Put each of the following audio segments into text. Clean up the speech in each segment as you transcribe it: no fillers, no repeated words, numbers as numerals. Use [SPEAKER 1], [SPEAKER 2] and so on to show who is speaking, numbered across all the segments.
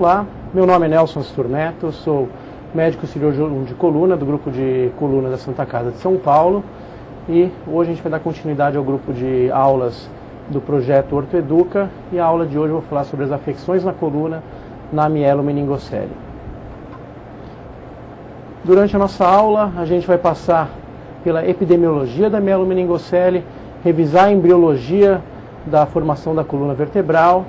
[SPEAKER 1] Olá, meu nome é Nelson Astur Neto, sou médico cirurgião de coluna do grupo de coluna da Santa Casa de São Paulo e hoje a gente vai dar continuidade ao grupo de aulas do projeto OrtoEduca e a aula de hoje eu vou falar sobre as afecções na coluna na mielomeningocele. Durante a nossa aula a gente vai passar pela epidemiologia da mielomeningocele, revisar a embriologia da formação da coluna vertebral,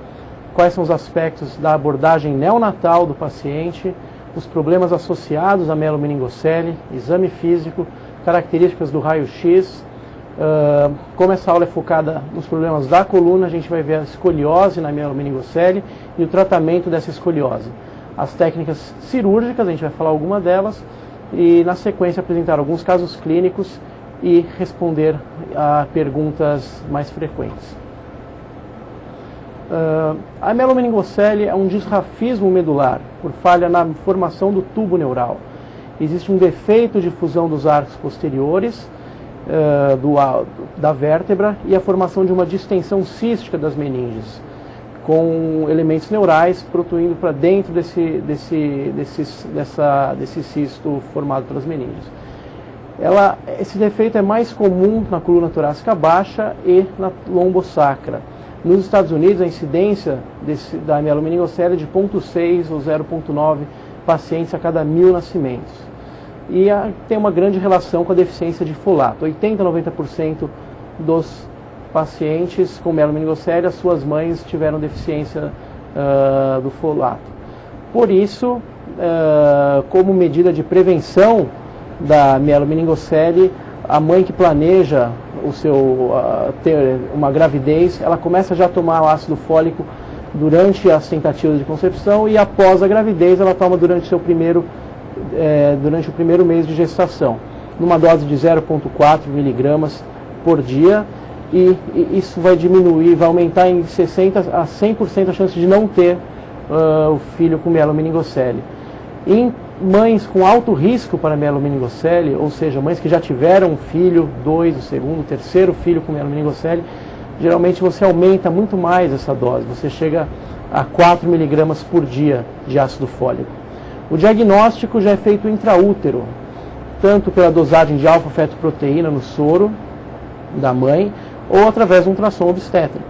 [SPEAKER 1] quais são os aspectos da abordagem neonatal do paciente, os problemas associados à mielomeningocele, exame físico, características do raio-x. Como essa aula é focada nos problemas da coluna, a gente vai ver a escoliose na mielomeningocele e o tratamento dessa escoliose. As técnicas cirúrgicas, a gente vai falar alguma delas, e na sequência apresentar alguns casos clínicos e responder a perguntas mais frequentes. A mielomeningocele é um disrafismo medular por falha na formação do tubo neural. Existe um defeito de fusão dos arcos posteriores da vértebra e a formação de uma distensão cística das meninges, com elementos neurais protuindo para dentro desse cisto formado pelas meninges. Esse defeito é mais comum na coluna torácica baixa e na lombosacra. Nos Estados Unidos, a incidência da mielomeningocele é de 0,6 ou 0,9 pacientes a cada 1.000 nascimentos. E tem uma grande relação com a deficiência de folato. 80% a 90% dos pacientes com mielomeningocele, as suas mães tiveram deficiência do folato. Por isso, como medida de prevenção da mielomeningocele, a mãe que planeja ter uma gravidez, ela começa já a tomar o ácido fólico durante as tentativas de concepção e após a gravidez ela toma durante o primeiro mês de gestação, numa dose de 0,4 miligramas por dia, e isso vai diminuir, vai aumentar em 60% a 100% a chance de não ter o filho com mielomeningocele. Em mães com alto risco para mielomeningocele, ou seja, mães que já tiveram um filho, o segundo, o terceiro filho com mielomeningocele, geralmente você aumenta muito mais essa dose, você chega a 4 miligramas por dia de ácido fólico. O diagnóstico já é feito intraútero, tanto pela dosagem de alfa-fetoproteína no soro da mãe, ou através de um ultrassom obstétrico.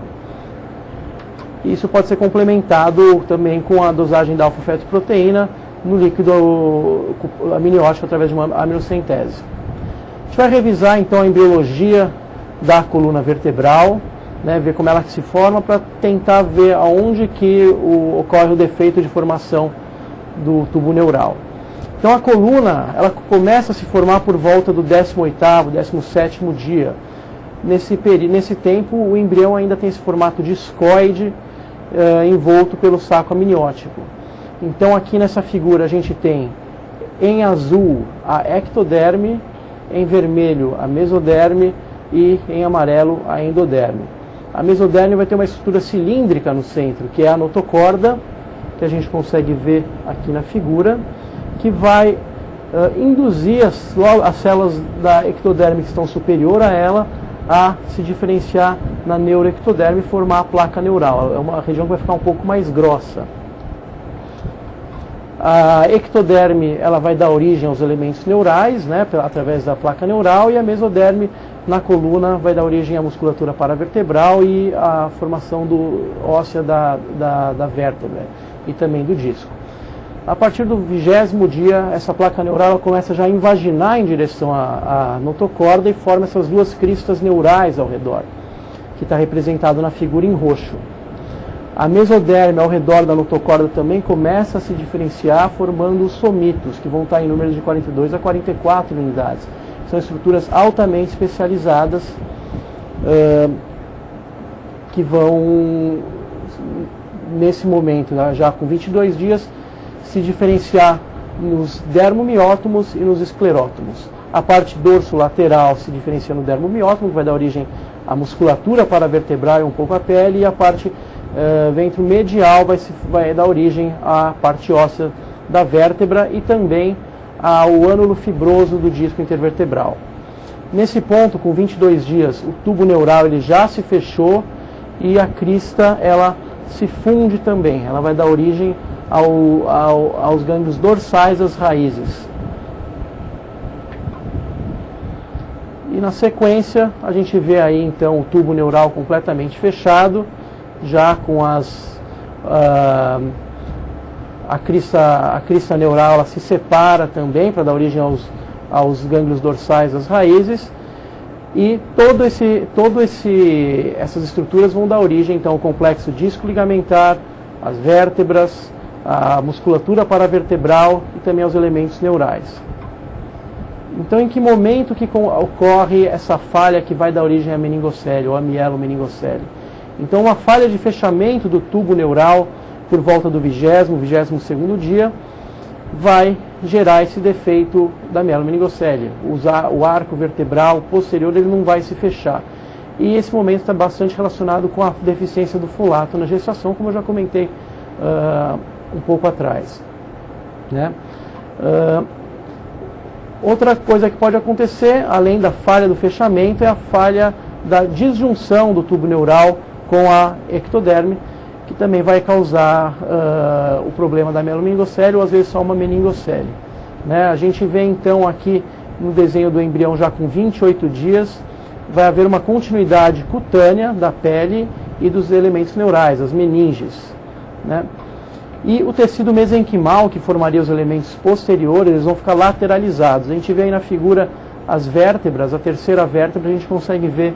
[SPEAKER 1] Isso pode ser complementado também com a dosagem da alfa-fetoproteína no líquido amniótico através de uma aminocentese. A gente vai revisar então a embriologia da coluna vertebral, ver como ela se forma para tentar ver aonde que ocorre o defeito de formação do tubo neural. Então a coluna ela começa a se formar por volta do 18º, 17º dia. Nesse tempo o embrião ainda tem esse formato discoide envolto pelo saco amniótico. Então aqui nessa figura a gente tem em azul a ectoderme, em vermelho a mesoderme e em amarelo a endoderme. A mesoderme vai ter uma estrutura cilíndrica no centro, que é a notocorda, que a gente consegue ver aqui na figura, que vai induzir as células da ectoderme que estão superior a ela a se diferenciar na neuroectoderme e formar a placa neural. É uma região que vai ficar um pouco mais grossa. A ectoderme ela vai dar origem aos elementos neurais, através da placa neural, e a mesoderme na coluna vai dar origem à musculatura paravertebral e à formação óssea da vértebra e também do disco. A partir do 20º dia, essa placa neural começa já a invaginar em direção à notocorda e forma essas duas cristas neurais ao redor, que está representado na figura em roxo. A mesoderme ao redor da notocorda também começa a se diferenciar, formando os somitos, que vão estar em números de 42 a 44 unidades. São estruturas altamente especializadas que vão, nesse momento, já com 22 dias, se diferenciar nos dermomiótomos e nos esclerótomos. A parte dorso-lateral se diferencia no dermomiótomo, que vai dar origem à musculatura paravertebral e um pouco à pele, e a parte ventromedial vai dar origem à parte óssea da vértebra e também ao ânulo fibroso do disco intervertebral. Nesse ponto, com 22 dias, o tubo neural ele já se fechou e a crista ela se funde também. Ela vai dar origem aos gânglios dorsais das raízes. E na sequência a gente vê aí então o tubo neural completamente fechado, já com a crista neural ela se separa também para dar origem aos gânglios dorsais das raízes, e essas estruturas vão dar origem então ao complexo disco ligamentar, às vértebras, à musculatura paravertebral e também aos elementos neurais. Então, em que momento que ocorre essa falha que vai dar origem à meningocele ou à mielomeningocele? Então, uma falha de fechamento do tubo neural por volta do 22º dia vai gerar esse defeito da mielomeningocele. O arco vertebral posterior ele não vai se fechar. E esse momento está bastante relacionado com a deficiência do folato na gestação, como eu já comentei um pouco atrás, né? Outra coisa que pode acontecer, além da falha do fechamento, é a falha da disjunção do tubo neural com a ectoderme, que também vai causar o problema da mielomeningocele ou às vezes só uma meningocele, né? A gente vê então aqui no desenho do embrião já com 28 dias, vai haver uma continuidade cutânea da pele e dos elementos neurais, as meninges, né? E o tecido mesenquimal, que formaria os elementos posteriores, eles vão ficar lateralizados. A gente vê aí na figura as vértebras, a terceira vértebra, a gente consegue ver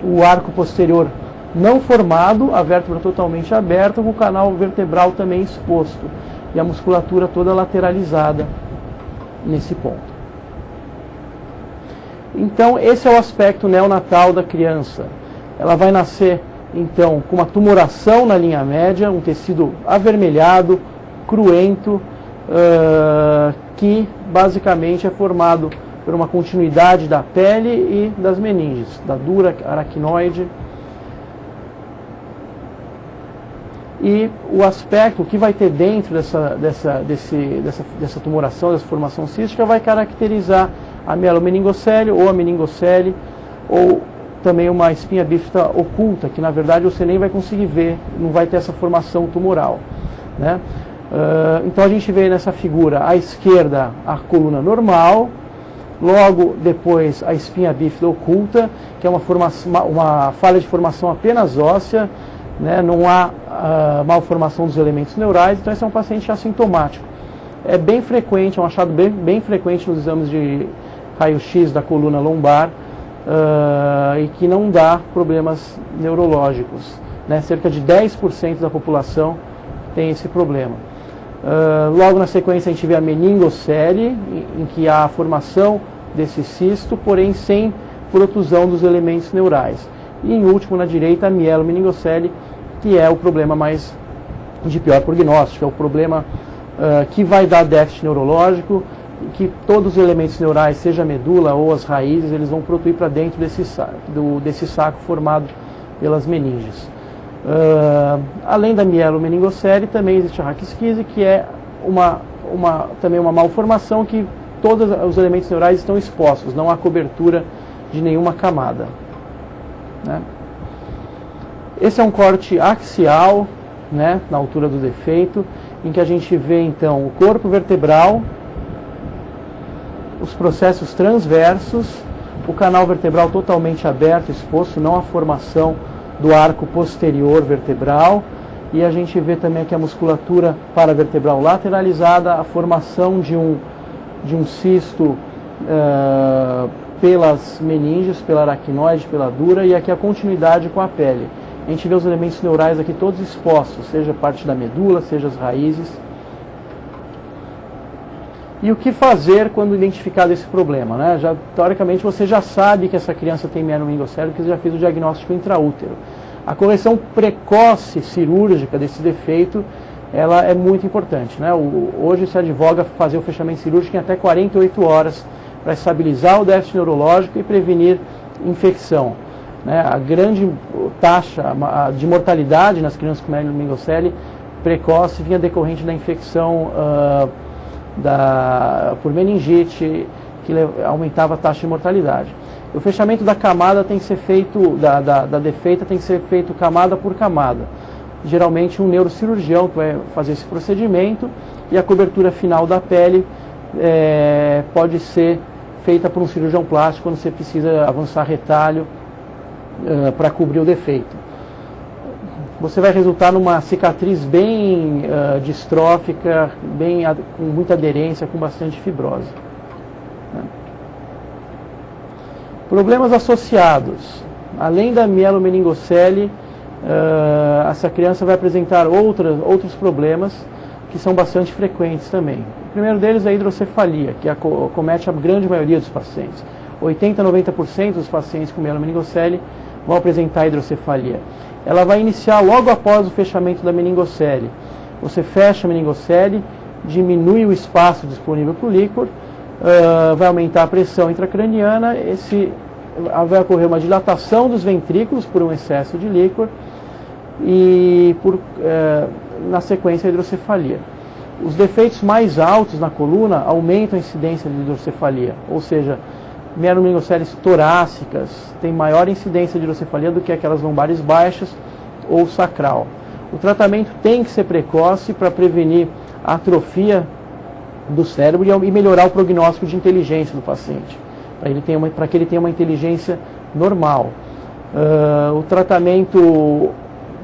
[SPEAKER 1] o arco posterior não formado, a vértebra totalmente aberta, com o canal vertebral também exposto, e a musculatura toda lateralizada nesse ponto. Então, esse é o aspecto neonatal da criança. Ela vai nascer então com uma tumoração na linha média, um tecido avermelhado, cruento, que basicamente é formado por uma continuidade da pele e das meninges, da dura aracnoide. E o aspecto que vai ter dentro dessa tumoração, dessa formação cística, vai caracterizar a mielomeningocele ou a meningocele, ou também uma espinha bífida oculta, que na verdade você nem vai conseguir ver, não vai ter essa formação tumoral, né? Então a gente vê nessa figura à esquerda a coluna normal, logo depois a espinha bífida oculta, que é uma falha de formação apenas óssea, né? Não há malformação dos elementos neurais, então esse é um paciente assintomático. É bem frequente, é um achado bem frequente nos exames de raio-x da coluna lombar, e que não dá problemas neurológicos, né? Cerca de 10% da população tem esse problema. Logo na sequência a gente vê a meningocele, em que há a formação desse cisto, porém sem protusão dos elementos neurais. E em último, na direita, a mielomeningocele, que é o problema mais de pior prognóstico, é o problema que vai dar déficit neurológico, que todos os elementos neurais, seja a medula ou as raízes, eles vão protuir para dentro desse saco formado pelas meninges. Além da mielomeningocele, também existe a raquiesquise, que é também uma malformação que todos os elementos neurais estão expostos, não há cobertura de nenhuma camada, né? Esse é um corte axial, né, na altura do defeito, em que a gente vê então o corpo vertebral, os processos transversos, o canal vertebral totalmente aberto, exposto, não a formação do arco posterior vertebral, e a gente vê também aqui a musculatura paravertebral lateralizada, a formação de um cisto pelas meninges, pela aracnoide, pela dura, e aqui a continuidade com a pele. A gente vê os elementos neurais aqui todos expostos, seja parte da medula, seja as raízes. E o que fazer quando identificado esse problema, né? Teoricamente você já sabe que essa criança tem mielomeningocele, porque você já fez o diagnóstico intraútero. A correção precoce cirúrgica desse defeito, ela é muito importante, né? Hoje se advoga fazer o fechamento cirúrgico em até 48 horas para estabilizar o déficit neurológico e prevenir infecção, né? A grande taxa de mortalidade nas crianças com mielomeningocele precoce vinha decorrente da infecção por meningite, que aumentava a taxa de mortalidade. O fechamento da camada tem que ser feito, da defeita tem que ser feito camada por camada. geralmente um neurocirurgião que vai fazer esse procedimento, e a cobertura final da pele pode ser feita por um cirurgião plástico quando você precisa avançar retalho para cobrir o defeito. Você vai resultar numa cicatriz bem distrófica, com muita aderência, com bastante fibrose. Problemas associados. Além da mielomeningocele, essa criança vai apresentar outros problemas que são bastante frequentes também. O primeiro deles é a hidrocefalia, que acomete a grande maioria dos pacientes. 80% a 90% dos pacientes com mielomeningocele vão apresentar hidrocefalia. Ela vai iniciar logo após o fechamento da meningocele. Você fecha a meningocele, diminui o espaço disponível para o líquor, vai aumentar a pressão intracraniana, vai ocorrer uma dilatação dos ventrículos por um excesso de líquor e, na sequência, a hidrocefalia. Os defeitos mais altos na coluna aumentam a incidência de hidrocefalia, ou seja, mielomeningoceles torácicas têm maior incidência de hidrocefalia do que aquelas lombares baixas ou sacral. O tratamento tem que ser precoce para prevenir a atrofia do cérebro e melhorar o prognóstico de inteligência do paciente, para que ele tenha uma inteligência normal. O tratamento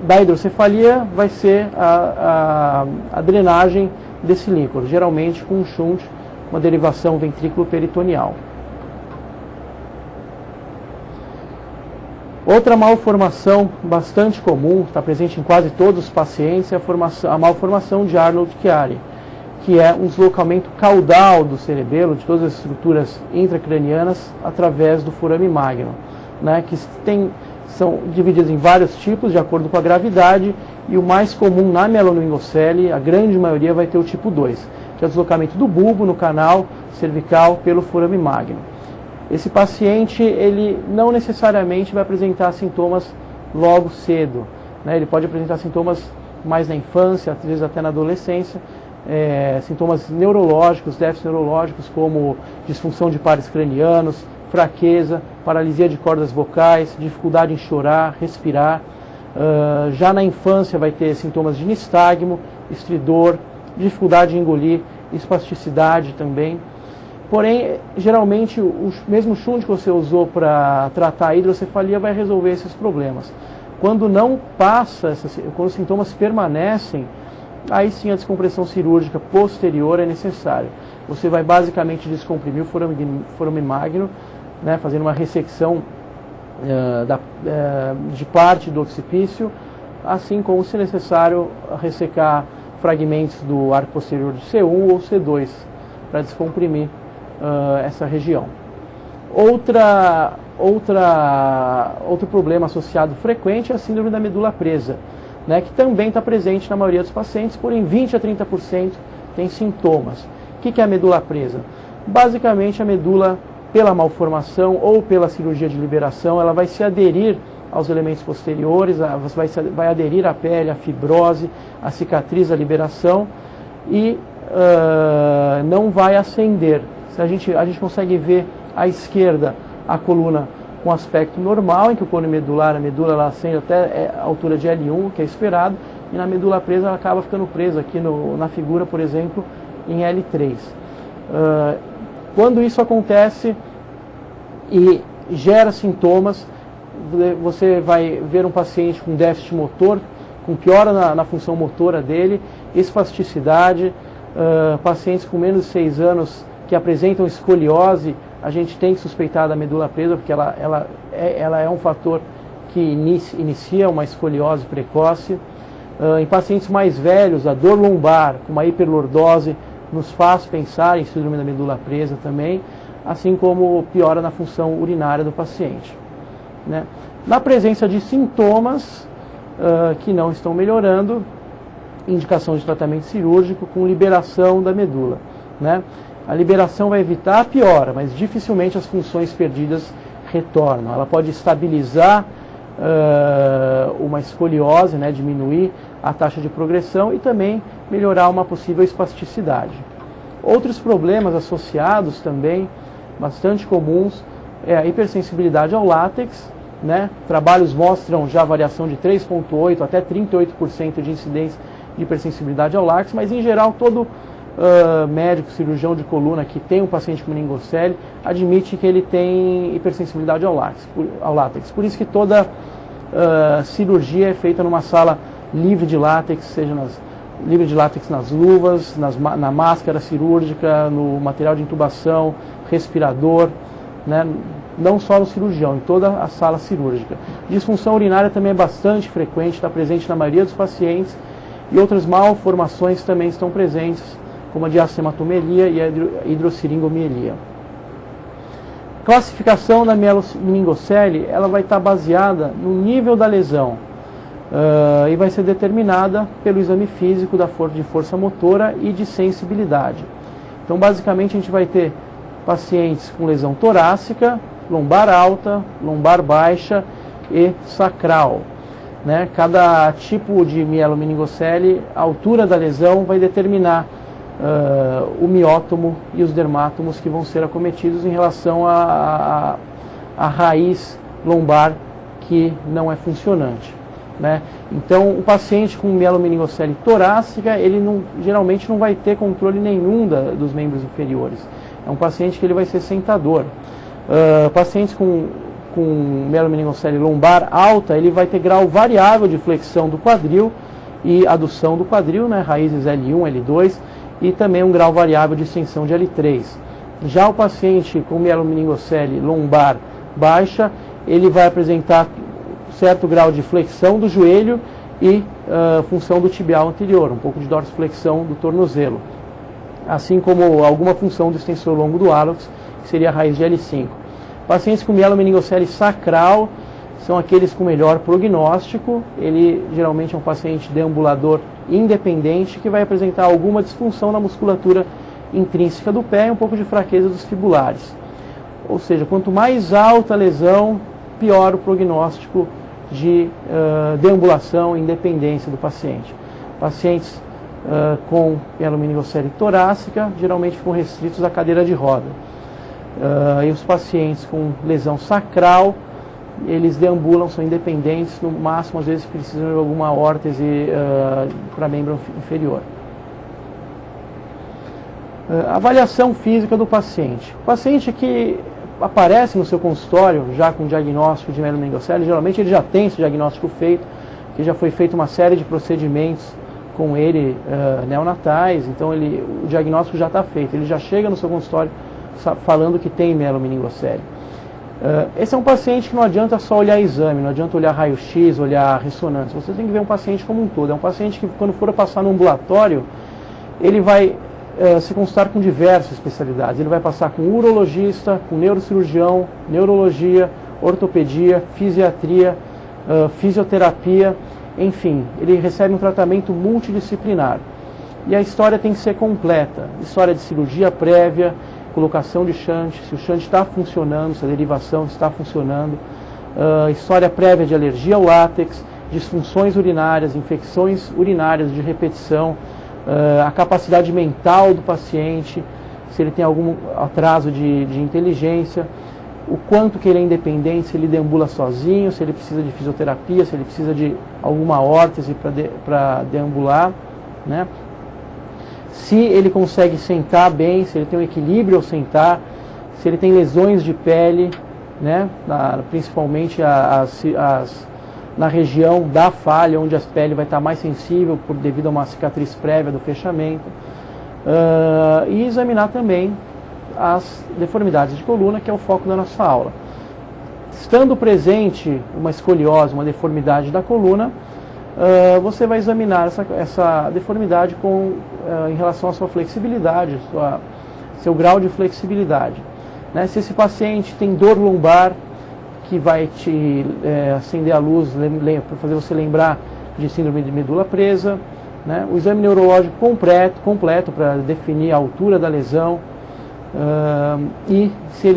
[SPEAKER 1] da hidrocefalia vai ser a drenagem desse líquor, geralmente com um shunt, uma derivação ventrículo-peritoneal. Outra malformação bastante comum, está presente em quase todos os pacientes, é a malformação de Arnold-Chiari, que é um deslocamento caudal do cerebelo, de todas as estruturas intracranianas, através do forame magno, né, que são divididos em vários tipos, de acordo com a gravidade, e o mais comum na mielomeningocele, a grande maioria vai ter o tipo 2, que é o deslocamento do bulbo no canal cervical pelo forame magno. Esse paciente, ele não necessariamente vai apresentar sintomas logo cedo, né? Ele pode apresentar sintomas mais na infância, às vezes até na adolescência, sintomas neurológicos, déficits neurológicos como disfunção de pares cranianos, fraqueza, paralisia de cordas vocais, dificuldade em chorar, respirar. Já na infância vai ter sintomas de nistagmo, estridor, dificuldade em engolir, espasticidade também. Porém, geralmente, o mesmo shunt que você usou para tratar a hidrocefalia vai resolver esses problemas. Quando não passa, quando os sintomas permanecem, aí sim a descompressão cirúrgica posterior é necessária. Você vai basicamente descomprimir o forame magno, né, fazendo uma ressecção de parte do occipício, assim como, se necessário, ressecar fragmentos do arco posterior de C1 ou C2 para descomprimir essa região. Outro problema associado frequente é a síndrome da medula presa, né, que também está presente na maioria dos pacientes, porém 20 a 30% tem sintomas. O que é a medula presa? Basicamente, a medula, pela malformação ou pela cirurgia de liberação, ela vai se aderir aos elementos posteriores, vai aderir à pele, à fibrose, à cicatriz, à liberação, e não vai ascender. A gente consegue ver à esquerda a coluna com aspecto normal, em que o cone medular, a medula, ela ascende até a altura de L1, que é esperado, e na medula presa ela acaba ficando presa aqui na figura, por exemplo, em L3. Quando isso acontece e gera sintomas, você vai ver um paciente com déficit motor, com piora na função motora dele, espasticidade, pacientes com menos de 6 anos que apresentam escoliose, a gente tem que suspeitar da medula presa, porque ela é um fator que inicia uma escoliose precoce. Em pacientes mais velhos, a dor lombar com uma hiperlordose nos faz pensar em síndrome da medula presa também, assim como piora na função urinária do paciente, né? Na presença de sintomas que não estão melhorando, indicação de tratamento cirúrgico com liberação da medula, né? A liberação vai evitar a piora, mas dificilmente as funções perdidas retornam. Ela pode estabilizar uma escoliose, né, diminuir a taxa de progressão e também melhorar uma possível espasticidade. Outros problemas associados também, bastante comuns, é a hipersensibilidade ao látex né? Trabalhos mostram já variação de 3,8% até 38% de incidência de hipersensibilidade ao látex, mas em geral todo médico, cirurgião de coluna que tem um paciente com meningocele admite que ele tem hipersensibilidade ao látex. Por isso que toda cirurgia é feita numa sala livre de látex, livre de látex nas luvas, na máscara cirúrgica, no material de intubação, respirador, né? Não só no cirurgião, em toda a sala cirúrgica. Disfunção urinária também é bastante frequente, está presente na maioria dos pacientes, e outras malformações também estão presentes, como a diacematomelia e a hidrossiringomielia. Classificação da mielomeningocele, ela vai estar baseada no nível da lesão e vai ser determinada pelo exame físico de força motora e de sensibilidade. Então, basicamente, a gente vai ter pacientes com lesão torácica, lombar alta, lombar baixa e sacral, né? Cada tipo de mielomeningocele, a altura da lesão vai determinar o miótomo e os dermátomos que vão ser acometidos em relação à raiz lombar que não é funcionante, né? Então, o paciente com mielomeningocele torácica, ele geralmente não vai ter controle nenhum dos membros inferiores. É um paciente que ele vai ser sentador. Pacientes com mielomeningocele lombar alta, ele vai ter grau variável de flexão do quadril e adução do quadril, né? Raízes L1, L2, e também um grau variável de extensão de L3. Já o paciente com mielomeningocele lombar baixa, ele vai apresentar certo grau de flexão do joelho e função do tibial anterior, um pouco de dorsiflexão do tornozelo, assim como alguma função do extensor longo do hálux, que seria a raiz de L5. Pacientes com mielomeningocele sacral são aqueles com melhor prognóstico. Ele geralmente é um paciente deambulador independente que vai apresentar alguma disfunção na musculatura intrínseca do pé e um pouco de fraqueza dos fibulares. Ou seja, quanto mais alta a lesão, pior o prognóstico de deambulação e independência do paciente. Pacientes com mielomeningocele torácica geralmente ficam restritos à cadeira de roda. E os pacientes com lesão sacral, eles deambulam, são independentes, no máximo às vezes precisam de alguma órtese para membro inferior. Avaliação física do paciente. O paciente que aparece no seu consultório já com diagnóstico de mielomeningocele, geralmente ele já tem esse diagnóstico feito, que já foi feita uma série de procedimentos com ele neonatais, então o diagnóstico já está feito, ele já chega no seu consultório falando que tem mielomeningocele. Esse é um paciente que não adianta só olhar exame, não adianta olhar raio-x, olhar ressonância, você tem que ver um paciente como um todo. É um paciente que, quando for passar no ambulatório, ele vai se consultar com diversas especialidades. Ele vai passar com urologista, com neurocirurgião, neurologia, ortopedia, fisiatria, fisioterapia, enfim, ele recebe um tratamento multidisciplinar. E a história tem que ser completa, história de cirurgia prévia, colocação de shunt, se o shunt está funcionando, se a derivação está funcionando, história prévia de alergia ao látex, disfunções urinárias, infecções urinárias de repetição, a capacidade mental do paciente, se ele tem algum atraso de inteligência, o quanto que ele é independente, se ele deambula sozinho, se ele precisa de fisioterapia, se ele precisa de alguma órtese para deambular, né? Se ele consegue sentar bem, se ele tem um equilíbrio ao sentar, se ele tem lesões de pele, né? Principalmente na região da falha, onde a pele vai estar mais sensível devido a uma cicatriz prévia do fechamento. E examinar também as deformidades de coluna, que é o foco da nossa aula. Estando presente uma escoliose, uma deformidade da coluna, você vai examinar essa deformidade em relação à sua flexibilidade, seu grau de flexibilidade. Né? Se esse paciente tem dor lombar, que vai te acender a luz, para fazer você lembrar de síndrome de medula presa, né? O exame neurológico completo para definir a altura da lesão, e se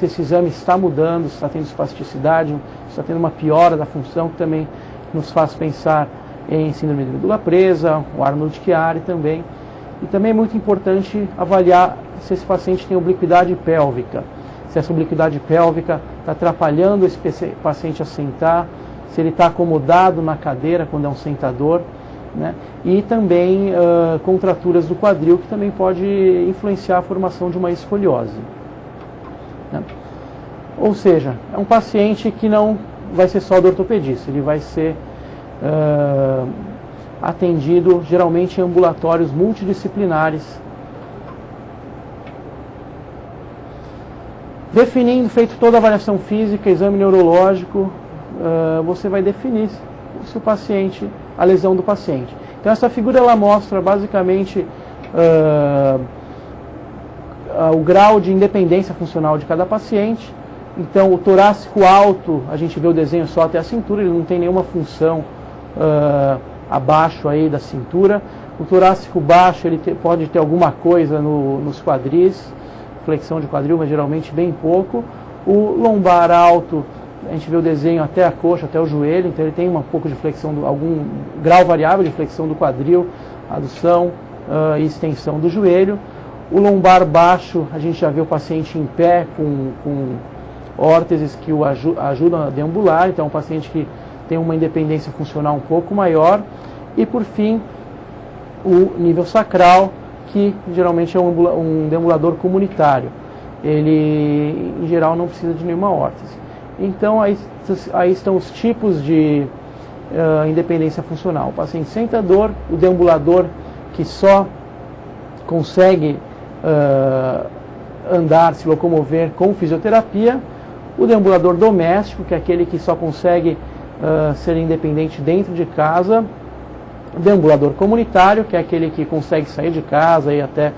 [SPEAKER 1] esse exame está mudando, se está tendo espasticidade, se está tendo uma piora da função, que também nos faz pensar em síndrome de medula presa, o Arnold-Chiari também. E também é muito importante avaliar se esse paciente tem obliquidade pélvica, se essa obliquidade pélvica está atrapalhando esse paciente a sentar, se ele está acomodado na cadeira quando é um sentador, né? E também contraturas do quadril, que também pode influenciar a formação de uma escoliose, né? Ou seja, é um paciente que não vai ser só do ortopedista, ele vai ser atendido geralmente em ambulatórios multidisciplinares. Definindo, feito toda a avaliação física, exame neurológico, você vai definir se o paciente, a lesão do paciente. Então essa figura ela mostra basicamente o grau de independência funcional de cada paciente. Então o torácico alto, a gente vê o desenho só até a cintura, ele não tem nenhuma função abaixo aí da cintura. O torácico baixo ele pode ter alguma coisa nos quadris, flexão de quadril, mas geralmente bem pouco. O lombar alto, a gente vê o desenho até a coxa, até o joelho, então ele tem um pouco de flexão, algum grau variável de flexão do quadril, adução e extensão do joelho. O lombar baixo, a gente já vê o paciente em pé com órteses que o ajudam a deambular, então é um paciente que tem uma independência funcional um pouco maior. E por fim, o nível sacral, que geralmente é um deambulador comunitário. Ele, em geral, não precisa de nenhuma órtese. Então, aí estão os tipos de independência funcional. O paciente sentador, o deambulador que só consegue andar, se locomover com fisioterapia, o deambulador doméstico, que é aquele que só consegue ser independente dentro de casa, o deambulador comunitário, que é aquele que consegue sair de casa e até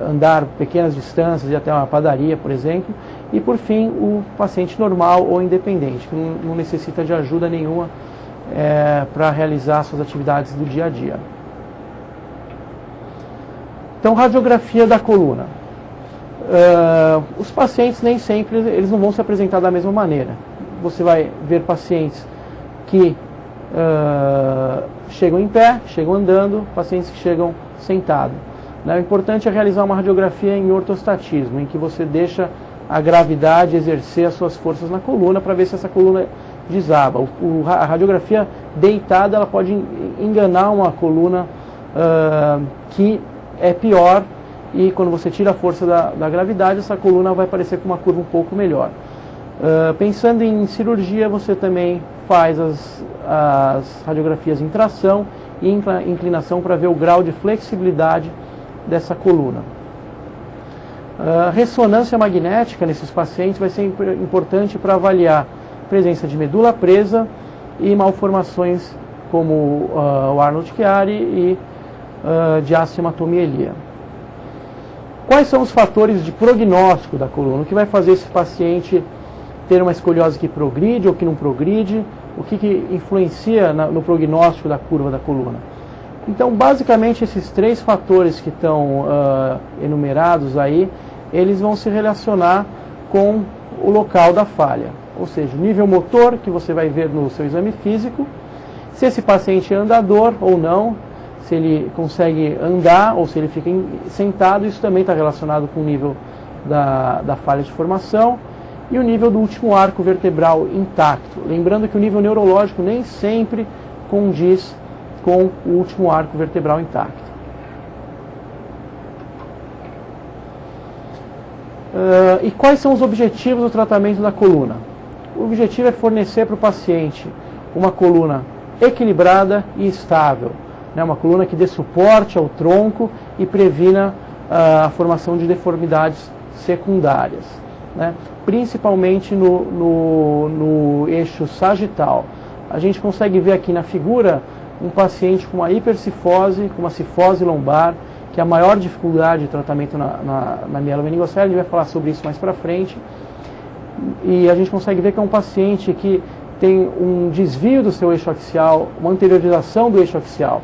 [SPEAKER 1] andar pequenas distâncias e até uma padaria, por exemplo. E por fim, o paciente normal ou independente, que não necessita de ajuda nenhuma para realizar suas atividades do dia a dia. Então, radiografia da coluna. Os pacientes nem sempre eles não vão se apresentar da mesma maneira. Você vai ver pacientes que chegam em pé, chegam andando, pacientes que chegam sentados. O importante é realizar uma radiografia em ortostatismo, em que você deixa a gravidade exercer as suas forças na coluna para ver se essa coluna desaba. A radiografia deitada ela pode enganar uma coluna que é pior, e quando você tira a força da gravidade, essa coluna vai aparecer com uma curva um pouco melhor. Pensando em cirurgia, você também faz as radiografias em tração e inclinação para ver o grau de flexibilidade dessa coluna. Ressonância magnética nesses pacientes vai ser importante para avaliar a presença de medula presa e malformações como o Arnold-Chiari e diastematomielia. Quais são os fatores de prognóstico da coluna? O que vai fazer esse paciente ter uma escoliose que progride ou que não progride? O que influencia no prognóstico da curva da coluna? Então, basicamente, esses três fatores que estão enumerados aí, eles vão se relacionar com o local da falha. Ou seja, o nível motor, que você vai ver no seu exame físico, se esse paciente é andador ou não, se ele consegue andar ou se ele fica sentado, isso também está relacionado com o nível da falha de formação, e o nível do último arco vertebral intacto. Lembrando que o nível neurológico nem sempre condiz com o último arco vertebral intacto. E quais são os objetivos do tratamento da coluna? O objetivo é fornecer para o paciente uma coluna equilibrada e estável, né? Uma coluna que dê suporte ao tronco e previna a formação de deformidades secundárias, né? Principalmente no eixo sagital. A gente consegue ver aqui na figura um paciente com uma hipercifose, com uma cifose lombar, que é a maior dificuldade de tratamento na mielomeningocele. A gente vai falar sobre isso mais para frente. E a gente consegue ver que é um paciente que tem um desvio do seu eixo axial, uma anteriorização do eixo axial.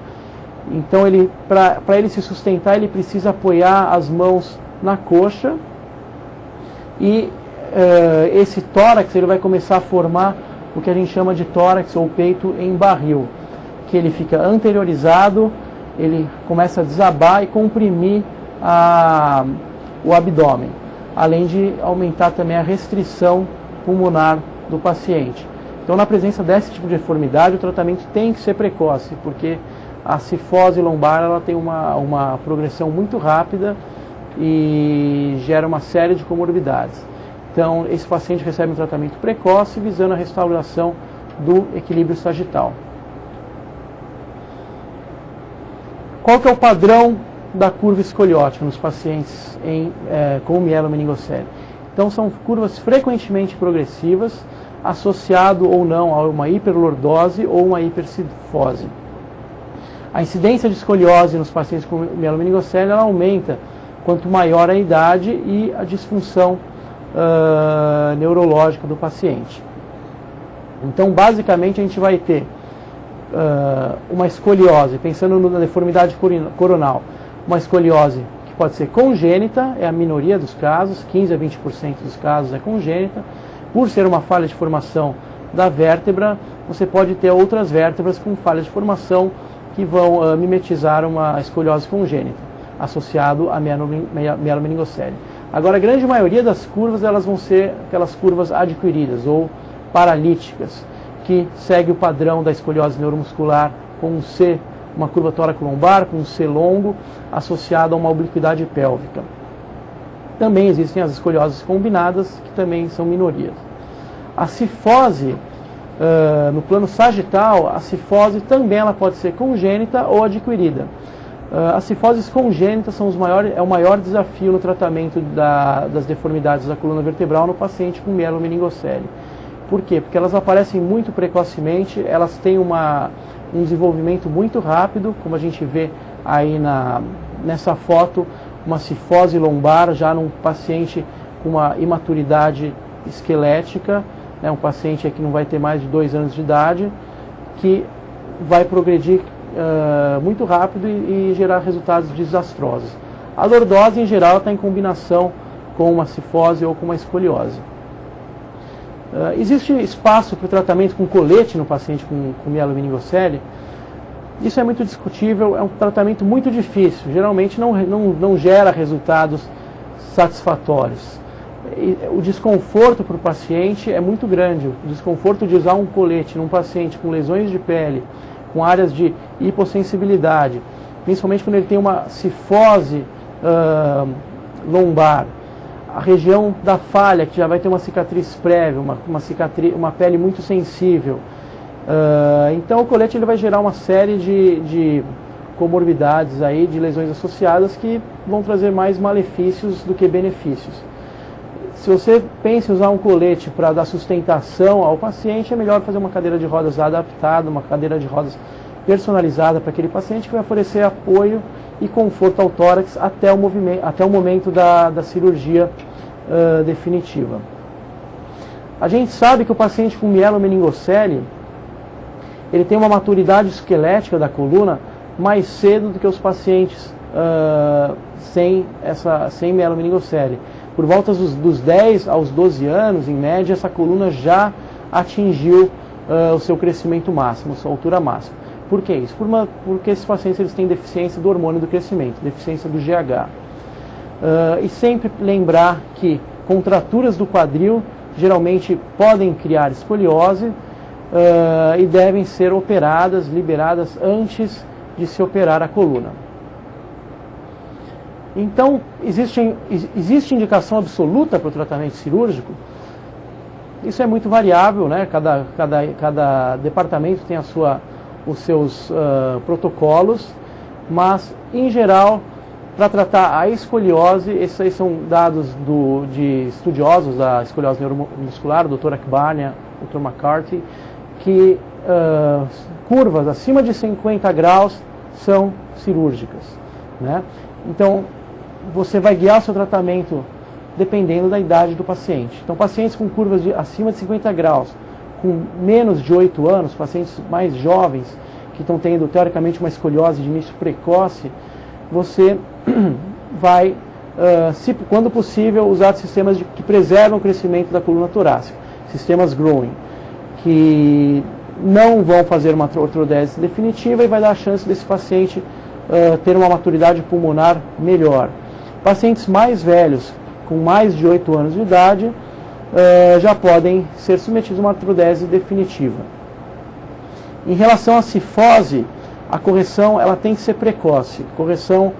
[SPEAKER 1] Então, para ele se sustentar, ele precisa apoiar as mãos na coxa, e esse tórax ele vai começar a formar o que a gente chama de tórax ou peito em barril, que ele fica anteriorizado, ele começa a desabar e comprimir o abdômen. além de aumentar também a restrição pulmonar do paciente. Então, na presença desse tipo de deformidade, o tratamento tem que ser precoce, porque a cifose lombar ela tem uma progressão muito rápida e gera uma série de comorbidades. Então, esse paciente recebe um tratamento precoce, visando a restauração do equilíbrio sagital. Qual que é o padrão da curva escoliótica nos pacientes com mielomeningocele? Então, são curvas frequentemente progressivas, associado ou não a uma hiperlordose ou uma hipercifose. A incidência de escoliose nos pacientes com mielomeningocele ela aumenta quanto maior a idade e a disfunção neurológica do paciente. Então, basicamente, a gente vai ter uma escoliose, pensando na deformidade coronal, uma escoliose que pode ser congênita, é a minoria dos casos, 15 a 20% dos casos é congênita. Por ser uma falha de formação da vértebra, você pode ter outras vértebras com falha de formação que vão mimetizar uma escoliose congênita, associado à mielomeningocele. Agora, a grande maioria das curvas elas vão ser aquelas curvas adquiridas ou paralíticas, que segue o padrão da escoliose neuromuscular com um C, uma curva tóraco-lombar, com um C longo, associado a uma obliquidade pélvica. Também existem as escolioses combinadas, que também são minorias. A cifose, no plano sagital, a cifose também ela pode ser congênita ou adquirida. As cifoses congênitas são é o maior desafio no tratamento das deformidades da coluna vertebral no paciente com mielomeningocele. Por quê? Porque elas aparecem muito precocemente, elas têm um desenvolvimento muito rápido, como a gente vê aí nessa foto, uma cifose lombar já num paciente com uma imaturidade esquelética, um paciente que não vai ter mais de 2 anos de idade, que vai progredir muito rápido e gerar resultados desastrosos. A lordose, em geral, está em combinação com uma cifose ou com uma escoliose. Existe espaço para o tratamento com colete no paciente com mielomeningocele? Isso é muito discutível, é um tratamento muito difícil, geralmente não gera resultados satisfatórios. O desconforto para o paciente é muito grande, o desconforto de usar um colete num paciente com lesões de pele, com áreas de hipossensibilidade, principalmente quando ele tem uma cifose lombar, a região da falha, que já vai ter uma cicatriz prévia, uma pele muito sensível. Então o colete ele vai gerar uma série de comorbidades aí, de lesões associadas que vão trazer mais malefícios do que benefícios. Se você pensa em usar um colete para dar sustentação ao paciente, é melhor fazer uma cadeira de rodas adaptada, uma cadeira de rodas personalizada para aquele paciente, que vai oferecer apoio e conforto ao tórax até o momento da cirurgia definitiva. A gente sabe que o paciente com mielomeningocele ele tem uma maturidade esquelética da coluna mais cedo do que os pacientes sem mielomeningocele. Por volta dos 10 aos 12 anos, em média, essa coluna já atingiu o seu crescimento máximo, sua altura máxima. Por que isso? Porque esses pacientes eles têm deficiência do hormônio do crescimento, deficiência do GH. E sempre lembrar que contraturas do quadril geralmente podem criar escoliose e devem ser operadas, liberadas antes de se operar a coluna. Então, existe indicação absoluta para o tratamento cirúrgico? Isso é muito variável, né? Cada departamento tem os seus protocolos, mas, em geral, para tratar a escoliose, esses aí são dados de estudiosos da escoliose neuromuscular, o Dr. Akbarnia, o Dr. McCarthy, que curvas acima de 50 graus são cirúrgicas, né? Então, você vai guiar o seu tratamento dependendo da idade do paciente. Então, pacientes com curvas acima de 50 graus, com menos de 8 anos, pacientes mais jovens, que estão tendo, teoricamente, uma escoliose de início precoce, você vai, quando possível, usar sistemas que preservam o crescimento da coluna torácica, sistemas growing, que não vão fazer uma ortodese definitiva e vai dar a chance desse paciente ter uma maturidade pulmonar melhor. Pacientes mais velhos, com mais de 8 anos de idade já podem ser submetidos a uma artrodese definitiva. Em relação à cifose, a correção ela tem que ser precoce, correção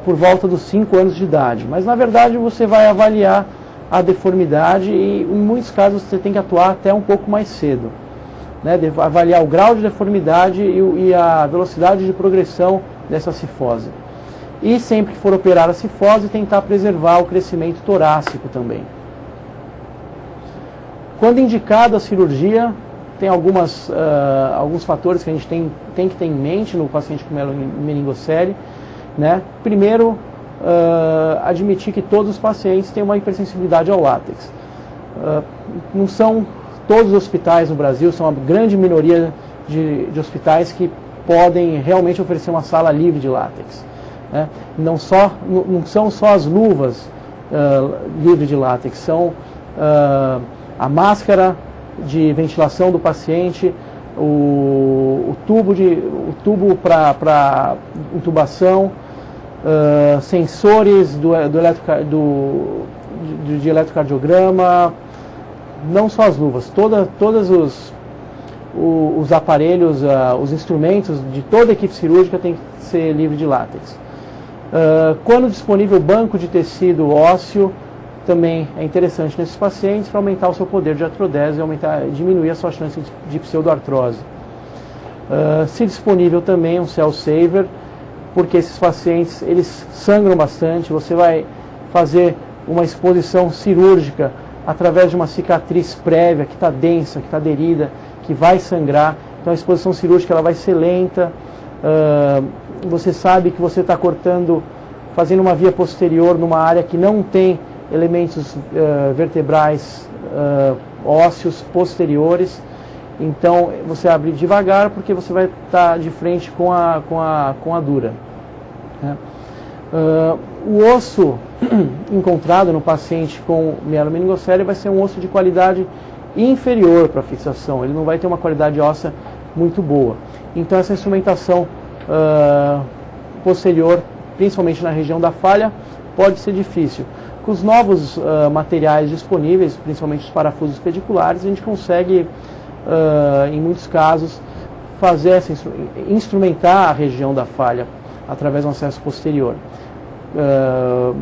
[SPEAKER 1] por volta dos 5 anos de idade, mas na verdade você vai avaliar a deformidade e em muitos casos você tem que atuar até um pouco mais cedo, né? Avaliar o grau de deformidade e a velocidade de progressão dessa cifose. E sempre que for operar a cifose, tentar preservar o crescimento torácico também. Quando indicada a cirurgia, tem alguns fatores que a gente tem que ter em mente no paciente com mielomeningocele, né? Primeiro, admitir que todos os pacientes têm uma hipersensibilidade ao látex. Não são todos os hospitais no Brasil, são uma grande minoria de hospitais que podem realmente oferecer uma sala livre de látex, né? Não são só as luvas livres de látex, são a máscara de ventilação do paciente, o tubo para intubação, sensores de eletrocardiograma, não só as luvas, todos os aparelhos, os instrumentos de toda a equipe cirúrgica tem que ser livre de látex. Quando disponível banco de tecido ósseo, também é interessante nesses pacientes para aumentar o seu poder de artrodese e diminuir a sua chance de pseudoartrose. Se disponível também um cell saver, porque esses pacientes eles sangram bastante, você vai fazer uma exposição cirúrgica através de uma cicatriz prévia que está densa, que está aderida, que vai sangrar. Então a exposição cirúrgica ela vai ser lenta, você sabe que você está fazendo uma via posterior numa área que não tem elementos vertebrais ósseos posteriores, então você abre devagar porque você vai estar de frente com a dura, né? O osso encontrado no paciente com mielomeningocele vai ser um osso de qualidade inferior para a fixação, ele não vai ter uma qualidade óssea muito boa, então essa instrumentação posterior, principalmente na região da falha, pode ser difícil. Com os novos materiais disponíveis, principalmente os parafusos pediculares, a gente consegue, em muitos casos, instrumentar a região da falha através de um acesso posterior.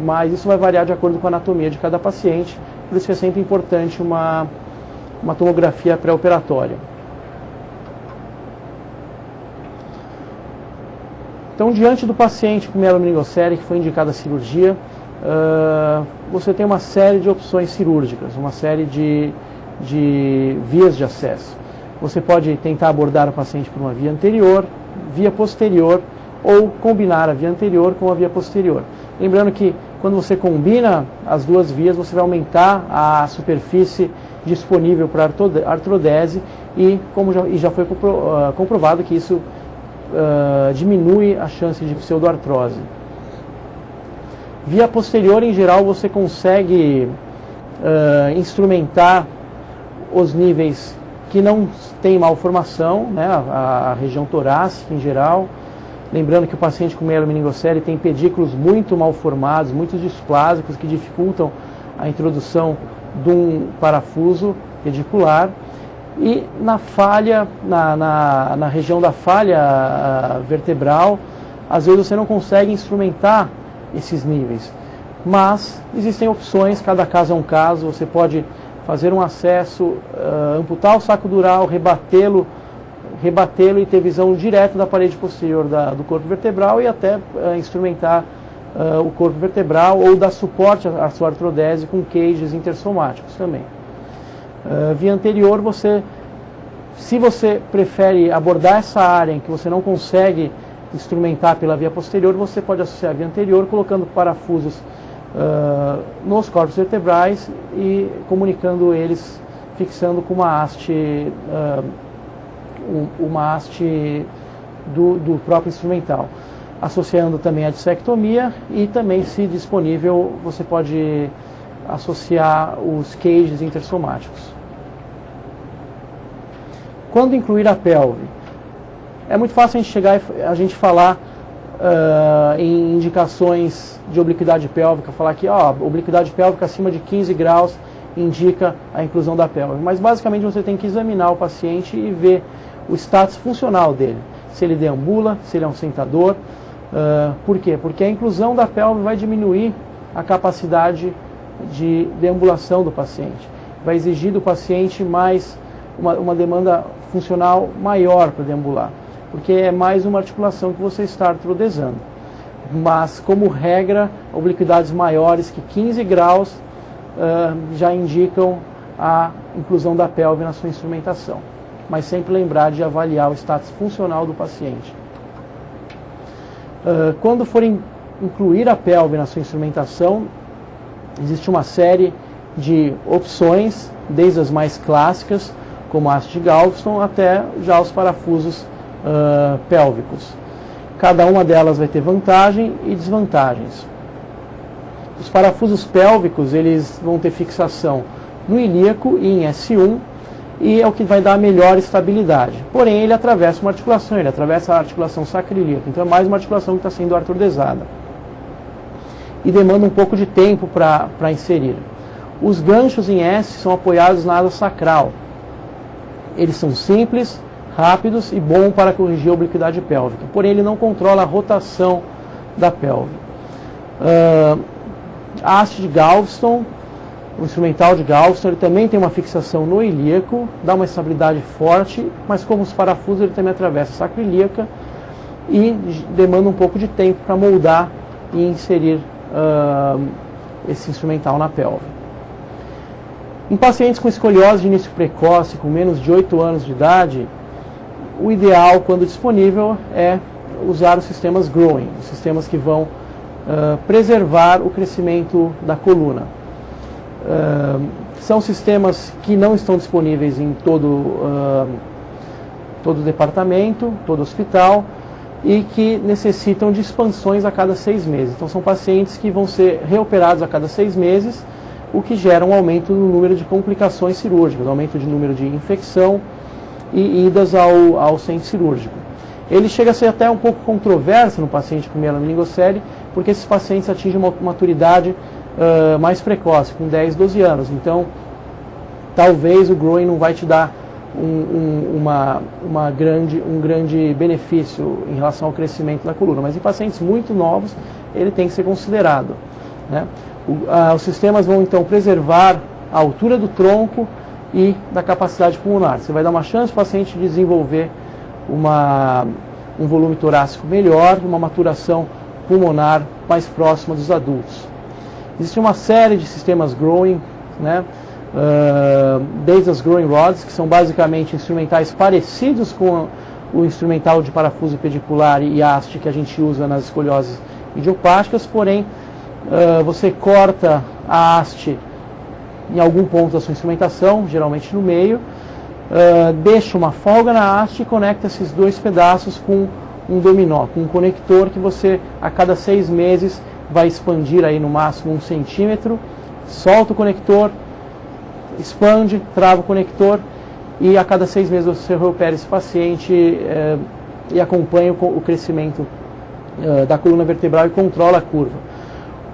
[SPEAKER 1] Mas isso vai variar de acordo com a anatomia de cada paciente, por isso é sempre importante uma tomografia pré-operatória. Então, diante do paciente com mielomeningocele que foi indicada a cirurgia, você tem uma série de opções cirúrgicas, uma série de vias de acesso. Você pode tentar abordar o paciente por uma via anterior, via posterior, ou combinar a via anterior com a via posterior. Lembrando que quando você combina as duas vias, você vai aumentar a superfície disponível para artrodese e já foi comprovado que isso diminui a chance de pseudoartrose. Via posterior, em geral, você consegue instrumentar os níveis que não têm malformação, né, a região torácica em geral. Lembrando que o paciente com mielomeningocele tem pedículos muito mal formados, muito displásicos, que dificultam a introdução de um parafuso pedicular. E na falha, na região da falha vertebral, às vezes você não consegue instrumentar esses níveis. Mas existem opções, cada caso é um caso, você pode fazer um acesso, amputar o saco dural, rebatê-lo e ter visão direta da parede posterior do corpo vertebral e até instrumentar o corpo vertebral ou dar suporte à sua artrodese com cages intersomáticos também. Via anterior, se você prefere abordar essa área em que você não consegue instrumentar pela via posterior, você pode associar a via anterior colocando parafusos nos corpos vertebrais e comunicando eles, fixando com uma haste do próprio instrumental, associando também a dissectomia e também, se disponível, você pode associar os cages intersomáticos. Quando incluir a pelve? É muito fácil a gente falar em indicações de obliquidade pélvica, falar que obliquidade pélvica acima de 15 graus indica a inclusão da pelve. Mas basicamente você tem que examinar o paciente e ver o status funcional dele. Se ele deambula, se ele é um sentador. Por quê? Porque a inclusão da pelve vai diminuir a capacidade de deambulação do paciente. Vai exigir do paciente mais uma demanda funcional maior para deambular, porque é mais uma articulação que você está artrodesando. Mas, como regra, obliquidades maiores que 15 graus já indicam a inclusão da pelve na sua instrumentação. Mas sempre lembrar de avaliar o status funcional do paciente. Quando for incluir a pelve na sua instrumentação, existe uma série de opções, desde as mais clássicas, como a haste de Galveston, até já os parafusos pélvicos. Cada uma delas vai ter vantagem e desvantagens. Os parafusos pélvicos, eles vão ter fixação no ilíaco e em S1, e é o que vai dar a melhor estabilidade. Porém, ele atravessa uma articulação, ele atravessa a articulação sacroiliaca, então é mais uma articulação que está sendo artrodesada. E demanda um pouco de tempo para inserir. Os ganchos em S são apoiados na asa sacral. Eles são simples, rápidos e bom para corrigir a obliquidade pélvica. Porém, ele não controla a rotação da pelve. A haste de Galveston, o instrumental de Galveston, ele também tem uma fixação no ilíaco, dá uma estabilidade forte, mas como os parafusos, ele também atravessa a sacroiliaca e demanda um pouco de tempo para moldar e inserir esse instrumental na pelve. Em pacientes com escoliose de início precoce, com menos de 8 anos de idade, o ideal, quando disponível, é usar os sistemas growing, os sistemas que vão preservar o crescimento da coluna. São sistemas que não estão disponíveis em todo departamento, todo hospital, e que necessitam de expansões a cada 6 meses. Então são pacientes que vão ser reoperados a cada 6 meses, o que gera um aumento no número de complicações cirúrgicas, aumento de número de infecção e idas ao centro cirúrgico. Ele chega a ser até um pouco controverso no paciente com mielomeningocele, porque esses pacientes atingem uma maturidade mais precoce, com 10, 12 anos. Então, talvez o growing não vai te dar um grande benefício em relação ao crescimento da coluna, mas em pacientes muito novos, ele tem que ser considerado, né? Os sistemas vão então preservar a altura do tronco e da capacidade pulmonar. Você vai dar uma chance para o paciente de desenvolver um volume torácico melhor, uma maturação pulmonar mais próxima dos adultos. Existe uma série de sistemas growing, né? Desde as growing rods, que são basicamente instrumentais parecidos com o instrumental de parafuso pedicular e haste que a gente usa nas escolioses idiopáticas, porém você corta a haste em algum ponto da sua instrumentação, geralmente no meio, deixa uma folga na haste e conecta esses dois pedaços com um dominó, com um conector que você a cada 6 meses vai expandir aí no máximo 1 centímetro, solta o conector, expande, trava o conector e a cada 6 meses você reopera esse paciente e acompanha o crescimento da coluna vertebral e controla a curva.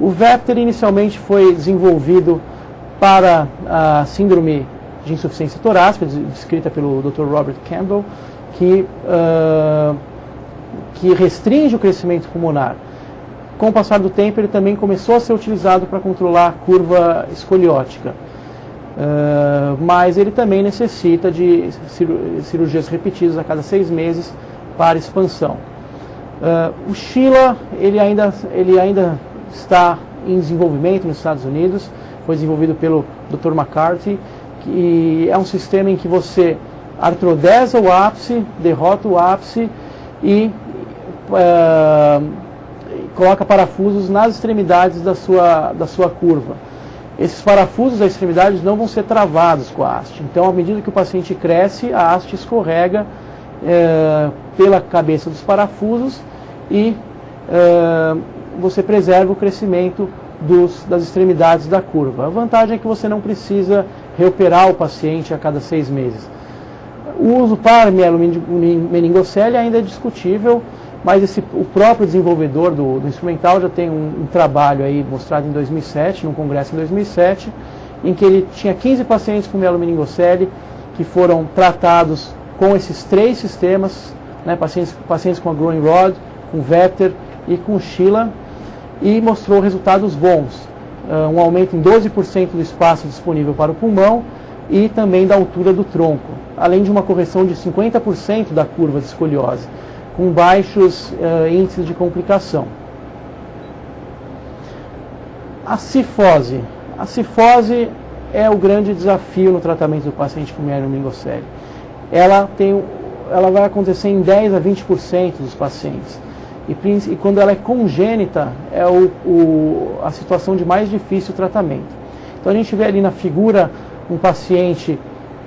[SPEAKER 1] O Vepter inicialmente foi desenvolvido para a síndrome de insuficiência torácica, descrita pelo Dr. Robert Campbell, que restringe o crescimento pulmonar. Com o passar do tempo, ele também começou a ser utilizado para controlar a curva escoliótica. Mas ele também necessita de cirurgias repetidas a cada 6 meses para expansão. O Sheila, ele ainda está em desenvolvimento nos Estados Unidos, foi desenvolvido pelo Dr. McCarthy, que é um sistema em que você artrodesa o ápice, derrota o ápice e coloca parafusos nas extremidades da sua curva. Esses parafusos das extremidades não vão ser travados com a haste. Então, à medida que o paciente cresce, a haste escorrega pela cabeça dos parafusos e você preserva o crescimento das extremidades da curva. A vantagem é que você não precisa reoperar o paciente a cada 6 meses. O uso para mielomeningocele ainda é discutível. mas o próprio desenvolvedor do instrumental já tem um trabalho aí mostrado em 2007, num congresso em 2007, em que ele tinha 15 pacientes com mielomeningocele que foram tratados com esses 3 sistemas, né, pacientes com a Growing Rod, com Vector e com Sheila, e mostrou resultados bons. Um aumento em 12% do espaço disponível para o pulmão e também da altura do tronco, além de uma correção de 50% da curva de escoliose, com baixos índices de complicação. A cifose. A cifose é o grande desafio no tratamento do paciente com mielomeningocele. Ela vai acontecer em 10 a 20% dos pacientes. E quando ela é congênita, é a situação de mais difícil tratamento. Então a gente vê ali na figura um paciente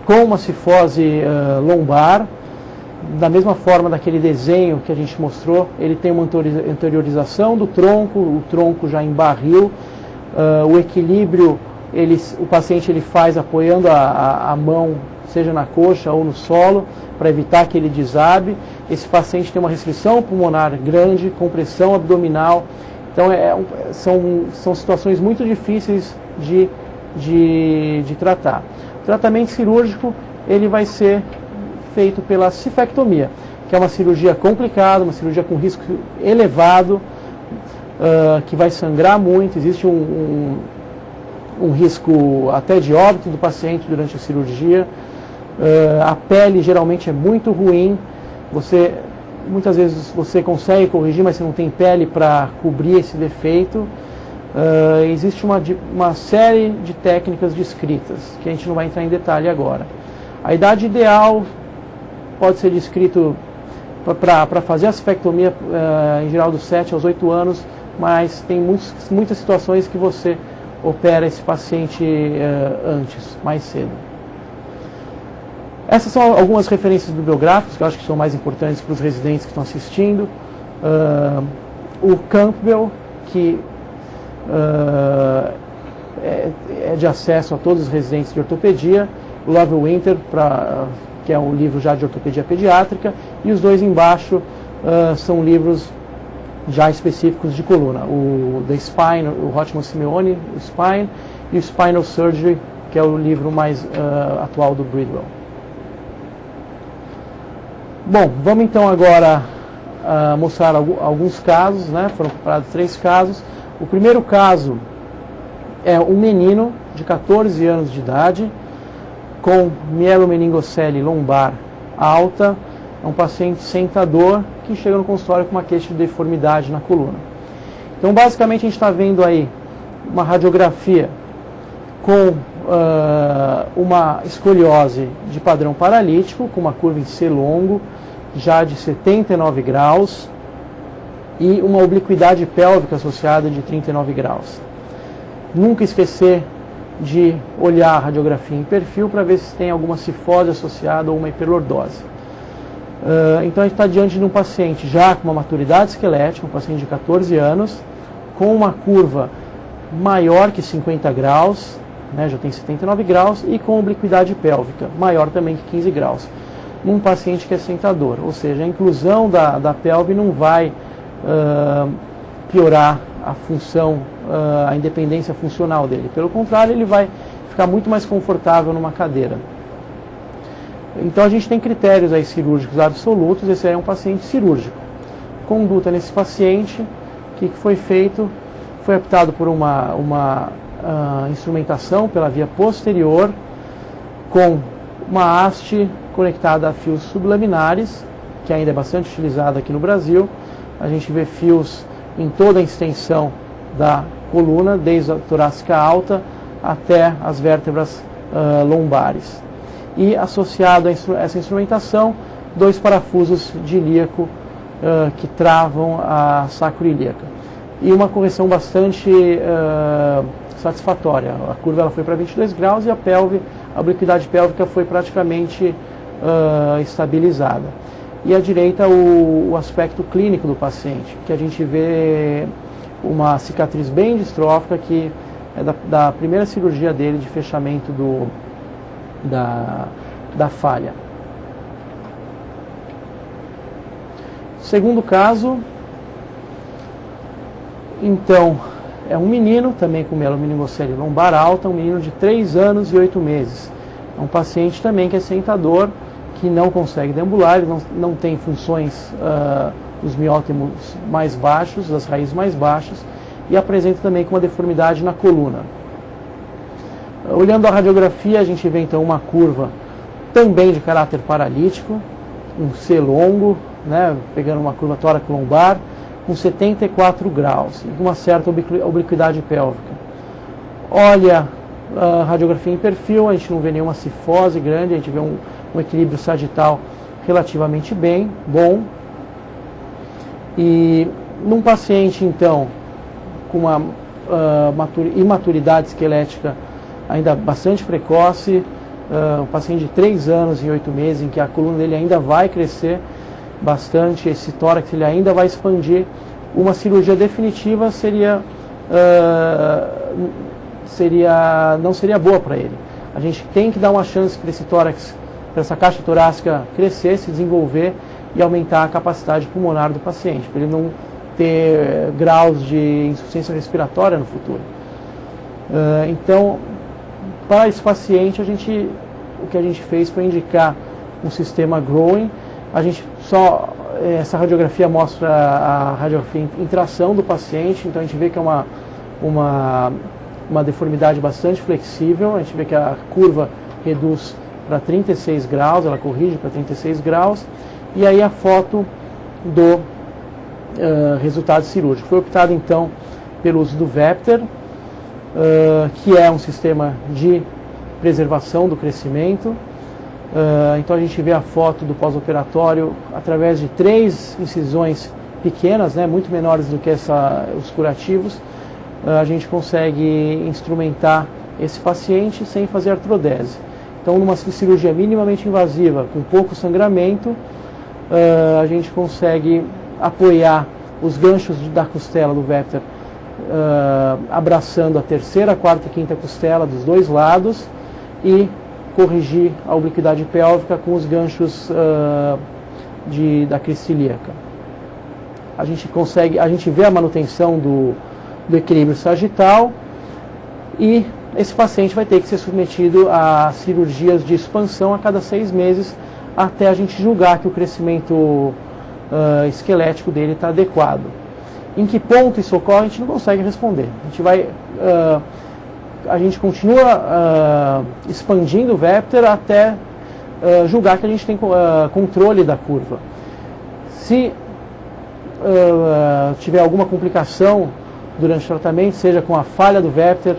[SPEAKER 1] com uma cifose lombar, da mesma forma daquele desenho que a gente mostrou, ele tem uma anteriorização do tronco, o tronco já em barril, o equilíbrio o paciente faz apoiando a mão, seja na coxa ou no solo, para evitar que ele desabe. Esse paciente tem uma restrição pulmonar grande, compressão abdominal. Então são situações muito difíceis de tratar. O tratamento cirúrgico ele vai ser feito pela cifectomia, que é uma cirurgia complicada, uma cirurgia com risco elevado, que vai sangrar muito. Existe um risco até de óbito do paciente durante a cirurgia. A pele geralmente é muito ruim. Muitas vezes você consegue corrigir, mas você não tem pele para cobrir esse defeito. Existe uma série de técnicas descritas, que a gente não vai entrar em detalhe agora. A idade ideal pode ser descrito para fazer a cifectomia, em geral dos 7 aos 8 anos, mas tem muitas situações que você opera esse paciente antes, mais cedo. Essas são algumas referências bibliográficas que eu acho que são mais importantes para os residentes que estão assistindo. O Campbell, que é de acesso a todos os residentes de ortopedia. O Love Winter, que é um livro já de ortopedia pediátrica. E os dois embaixo são livros já específicos de coluna. O The Spine, o Hotman Simeone, o Spine, e o Spinal Surgery, que é o livro mais atual do Bridwell. Bom, vamos então agora mostrar alguns casos, né? Foram comparados 3 casos. O primeiro caso é um menino de 14 anos de idade com mielomeningocele lombar alta. É um paciente sentador que chega no consultório com uma queixa de deformidade na coluna. Então, basicamente, a gente está vendo aí uma radiografia com uma escoliose de padrão paralítico, com uma curva em C longo, já de 79 graus, e uma obliquidade pélvica associada de 39 graus. Nunca esquecer de olhar a radiografia em perfil para ver se tem alguma cifose associada ou uma hiperlordose. Então a gente está diante de um paciente já com uma maturidade esquelética, um paciente de 14 anos, com uma curva maior que 50 graus, né, já tem 79 graus, e com obliquidade pélvica, maior também que 15 graus. Num paciente que é sentador, ou seja, a inclusão da pelve não vai piorar a função, a independência funcional dele. Pelo contrário, ele vai ficar muito mais confortável numa cadeira. Então a gente tem critérios aí cirúrgicos absolutos. Esse é um paciente cirúrgico. Conduta nesse paciente, o que foi feito? Foi optado por uma instrumentação pela via posterior, com uma haste conectada a fios sublaminares, que ainda é bastante utilizada aqui no Brasil. A gente vê fios em toda a extensão da coluna, desde a torácica alta até as vértebras lombares. E associado a essa instrumentação, 2 parafusos de ilíaco que travam a sacroiliaca. E uma correção bastante satisfatória. A curva ela foi para 22 graus e a obliquidade pélvica foi praticamente estabilizada. E à direita o aspecto clínico do paciente, que a gente vê uma cicatriz bem distrófica, que é da primeira cirurgia dele de fechamento da falha. Segundo caso, então, é um menino também com mielomeningocele lombar alta, um menino de 3 anos e 8 meses. É um paciente também que é sentador, que não consegue deambular, ele não tem funções dos miótomos mais baixos, das raízes mais baixas, e apresenta também com uma deformidade na coluna. Olhando a radiografia, a gente vê então uma curva também de caráter paralítico, um C longo, né, pegando uma curva tóraco-lombar, com 74 graus, e com uma certa obliquidade pélvica. Olha a radiografia em perfil, a gente não vê nenhuma cifose grande, a gente vê um equilíbrio sagital relativamente bom. E num paciente, então, com uma imaturidade esquelética ainda bastante precoce, um paciente de 3 anos e 8 meses, em que a coluna dele ainda vai crescer bastante, esse tórax ele ainda vai expandir, uma cirurgia definitiva não seria boa para ele. A gente tem que dar uma chance para esse tórax, para essa caixa torácica crescer, se desenvolver e aumentar a capacidade pulmonar do paciente, para ele não ter graus de insuficiência respiratória no futuro. Então, para esse paciente, o que a gente fez foi indicar um sistema Growing. Essa radiografia mostra a radiografia em tração do paciente, então a gente vê que é uma deformidade bastante flexível, a gente vê que a curva reduz para 36 graus, ela corrige para 36 graus, e aí a foto do resultado cirúrgico. Foi optado então pelo uso do Vepter, que é um sistema de preservação do crescimento. Então a gente vê a foto do pós-operatório através de 3 incisões pequenas, né, muito menores do que os curativos. A gente consegue instrumentar esse paciente sem fazer artrodese. Então, numa cirurgia minimamente invasiva, com pouco sangramento, a gente consegue apoiar os ganchos da costela do Vepter, abraçando a terceira, quarta e quinta costela dos 2 lados e corrigir a obliquidade pélvica com os ganchos da crista ilíaca. A gente vê a manutenção do equilíbrio sagital, e esse paciente vai ter que ser submetido a cirurgias de expansão a cada 6 meses, até a gente julgar que o crescimento esquelético dele está adequado. Em que ponto isso ocorre, a gente não consegue responder. A gente continua expandindo o Vepter até julgar que a gente tem controle da curva. Se tiver alguma complicação durante o tratamento, seja com a falha do Vepter,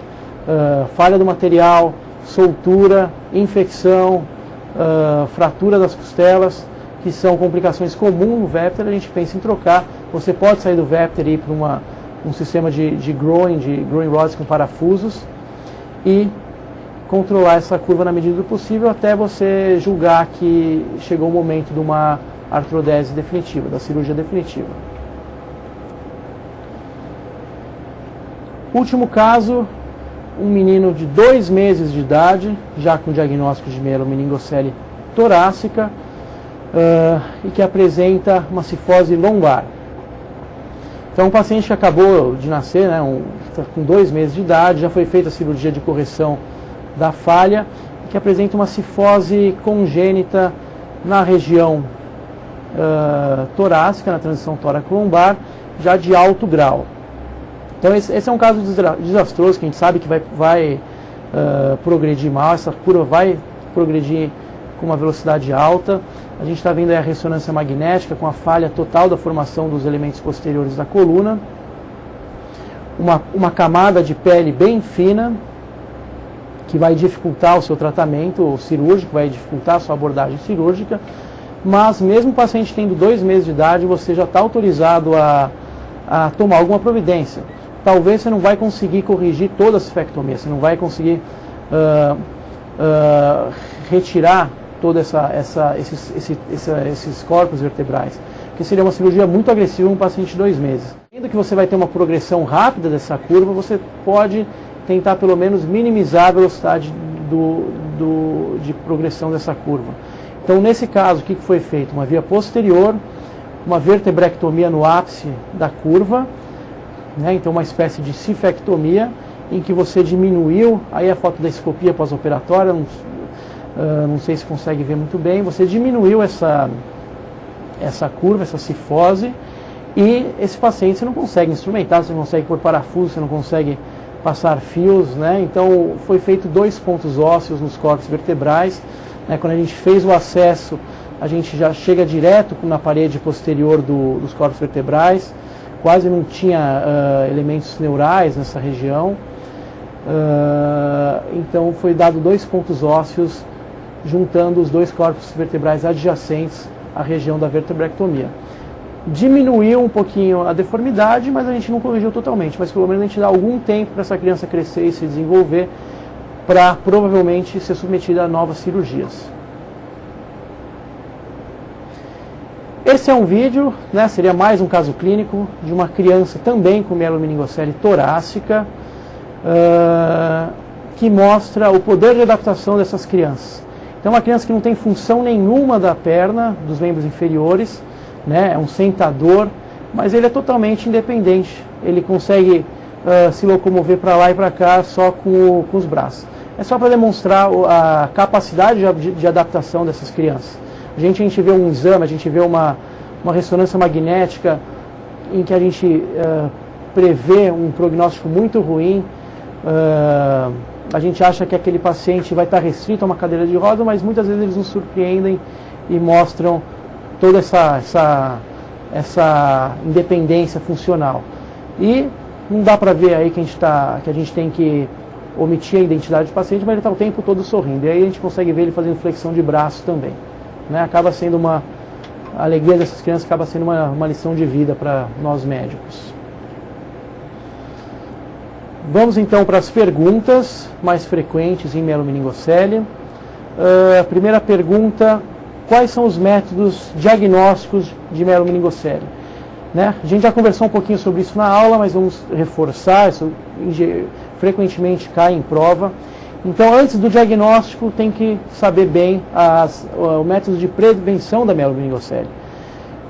[SPEAKER 1] falha do material, soltura, infecção, fratura das costelas, que são complicações comuns no Vepter, a gente pensa em trocar. Você pode sair do Vepter e ir para um sistema de growing rods com parafusos, e controlar essa curva na medida do possível até você julgar que chegou o momento de uma artrodese definitiva, da cirurgia definitiva. Último caso, um menino de 2 meses de idade, já com diagnóstico de mielomeningocele torácica, e que apresenta uma cifose lombar. Então, um paciente que acabou de nascer, né, com 2 meses de idade, já foi feita a cirurgia de correção da falha, que apresenta uma cifose congênita na região torácica, na transição tóraco-lombar, já de alto grau. Então, esse é um caso desastroso, que a gente sabe que vai progredir mal, essa curva vai progredir com uma velocidade alta. A gente está vendo aí a ressonância magnética com a falha total da formação dos elementos posteriores da coluna. Uma camada de pele bem fina, que vai dificultar o seu tratamento cirúrgico, vai dificultar a sua abordagem cirúrgica. Mas mesmo o paciente tendo 2 meses de idade, você já está autorizado a tomar alguma providência. Talvez você não vai conseguir corrigir toda a cefectomia, você não vai conseguir retirar todos esses corpos vertebrais, que seria uma cirurgia muito agressiva em um paciente de 2 meses. Ainda que você vai ter uma progressão rápida dessa curva, você pode tentar pelo menos minimizar a velocidade de progressão dessa curva. Então, nesse caso, o que foi feito? Uma via posterior, uma vertebrectomia no ápice da curva, né? Então uma espécie de cifectomia, em que você diminuiu, aí a foto da escopia pós-operatória, não sei se consegue ver muito bem, você diminuiu essa curva, essa cifose, e esse paciente você não consegue instrumentar, você não consegue pôr parafuso, você não consegue passar fios, né? Então foi feito 2 pontos ósseos nos corpos vertebrais, né? Quando a gente fez o acesso, a gente já chega direto na parede posterior dos corpos vertebrais, quase não tinha elementos neurais nessa região. Então foi dado 2 pontos ósseos juntando os 2 corpos vertebrais adjacentes à região da vertebrectomia. Diminuiu um pouquinho a deformidade, mas a gente não corrigiu totalmente, mas pelo menos a gente dá algum tempo para essa criança crescer e se desenvolver para provavelmente ser submetida a novas cirurgias. Esse é um vídeo, né, seria mais um caso clínico de uma criança também com mielomeningocele torácica, que mostra o poder de adaptação dessas crianças. Então, uma criança que não tem função nenhuma da perna, dos membros inferiores, né, é um sentador, mas ele é totalmente independente. Ele consegue se locomover para lá e para cá só com os braços. É só para demonstrar a capacidade de adaptação dessas crianças. A gente vê um exame, a gente vê uma ressonância magnética em que a gente prevê um prognóstico muito ruim. A gente acha que aquele paciente vai estar restrito a uma cadeira de roda, mas muitas vezes eles nos surpreendem e mostram toda essa independência funcional. E não dá para ver aí que a gente tem que omitir a identidade do paciente, mas ele está o tempo todo sorrindo. E aí a gente consegue ver ele fazendo flexão de braço também. Né? Acaba sendo a alegria dessas crianças acaba sendo uma lição de vida para nós médicos. Vamos então para as perguntas mais frequentes em mielomeningocele. A primeira pergunta: quais são os métodos diagnósticos de mielomeningocele? Né? A gente já conversou um pouquinho sobre isso na aula, mas vamos reforçar, isso frequentemente cai em prova. Então, antes do diagnóstico, tem que saber bem o método de prevenção da mielomeningocele.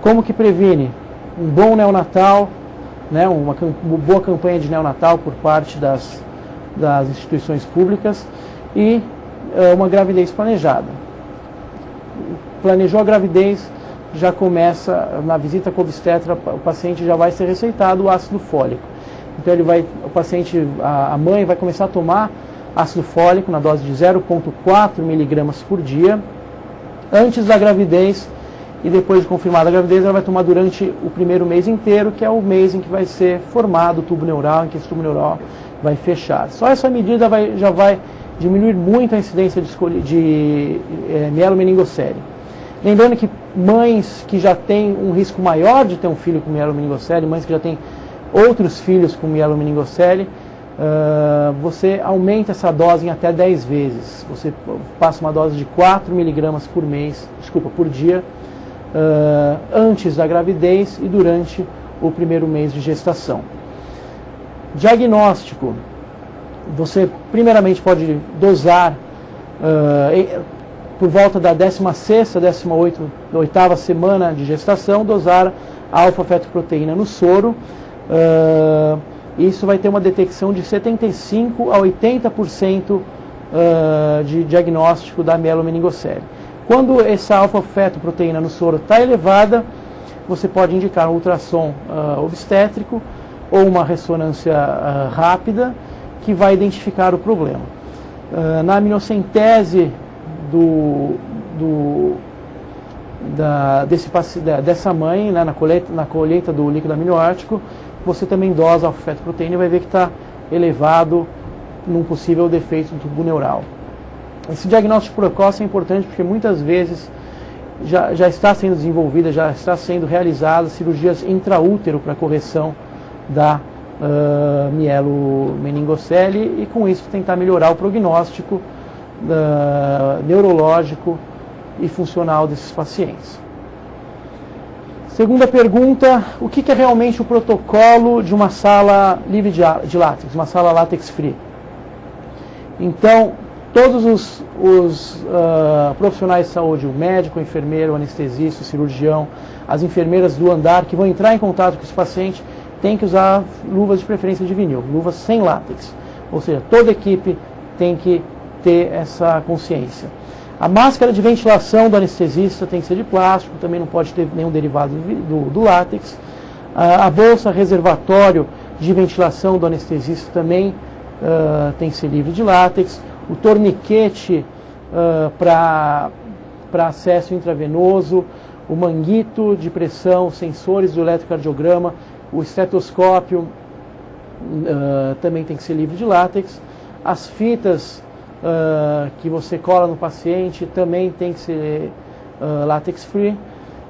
[SPEAKER 1] Como que previne? Um bom neonatal, né, uma boa campanha de neonatal por parte das instituições públicas e uma gravidez planejada. Planejou a gravidez, já começa, na visita com o obstetra, o paciente já vai ser receitado o ácido fólico. Então a mãe vai começar a tomar ácido fólico na dose de 0,4 miligramas por dia, antes da gravidez, e depois de confirmada a gravidez, ela vai tomar durante o primeiro mês inteiro, que é o mês em que vai ser formado o tubo neural, em que esse tubo neural vai fechar. Só essa medida já vai diminuir muito a incidência de mielomeningocele. Lembrando que mães que já têm um risco maior de ter um filho com mielomeningocele, mães que já têm outros filhos com mielomeningocele, você aumenta essa dose em até 10 vezes. Você passa uma dose de 4 miligramas por dia, antes da gravidez e durante o primeiro mês de gestação. Diagnóstico: você primeiramente pode dosar por volta da 16ª, 18ª semana de gestação, dosar a alfa-fetoproteína no soro. Isso vai ter uma detecção de 75% a 80% de diagnóstico da mielomeningocele. Quando essa alfa-fetoproteína no soro está elevada, você pode indicar um ultrassom obstétrico ou uma ressonância rápida que vai identificar o problema. Na aminocentese dessa mãe, né, na colheita do líquido amniótico, você também dosa a alfa-fetoproteína e vai ver que está elevado num possível defeito do tubo neural. Esse diagnóstico precoce é importante porque muitas vezes já está sendo desenvolvida, já está sendo realizada cirurgias intraútero para correção da mielomeningocele e com isso tentar melhorar o prognóstico neurológico e funcional desses pacientes. Segunda pergunta: o que é realmente o protocolo de uma sala livre de látex, uma sala látex free? Então, Todos os profissionais de saúde, o médico, o enfermeiro, o anestesista, o cirurgião, as enfermeiras do andar que vão entrar em contato com esse paciente, tem que usar luvas de preferência de vinil, luvas sem látex. Ou seja, toda equipe tem que ter essa consciência. A máscara de ventilação do anestesista tem que ser de plástico, também não pode ter nenhum derivado do látex. A bolsa reservatório de ventilação do anestesista também tem que ser livre de látex. O torniquete para acesso intravenoso, o manguito de pressão, sensores do eletrocardiograma, o estetoscópio também tem que ser livre de látex. As fitas que você cola no paciente também tem que ser látex free.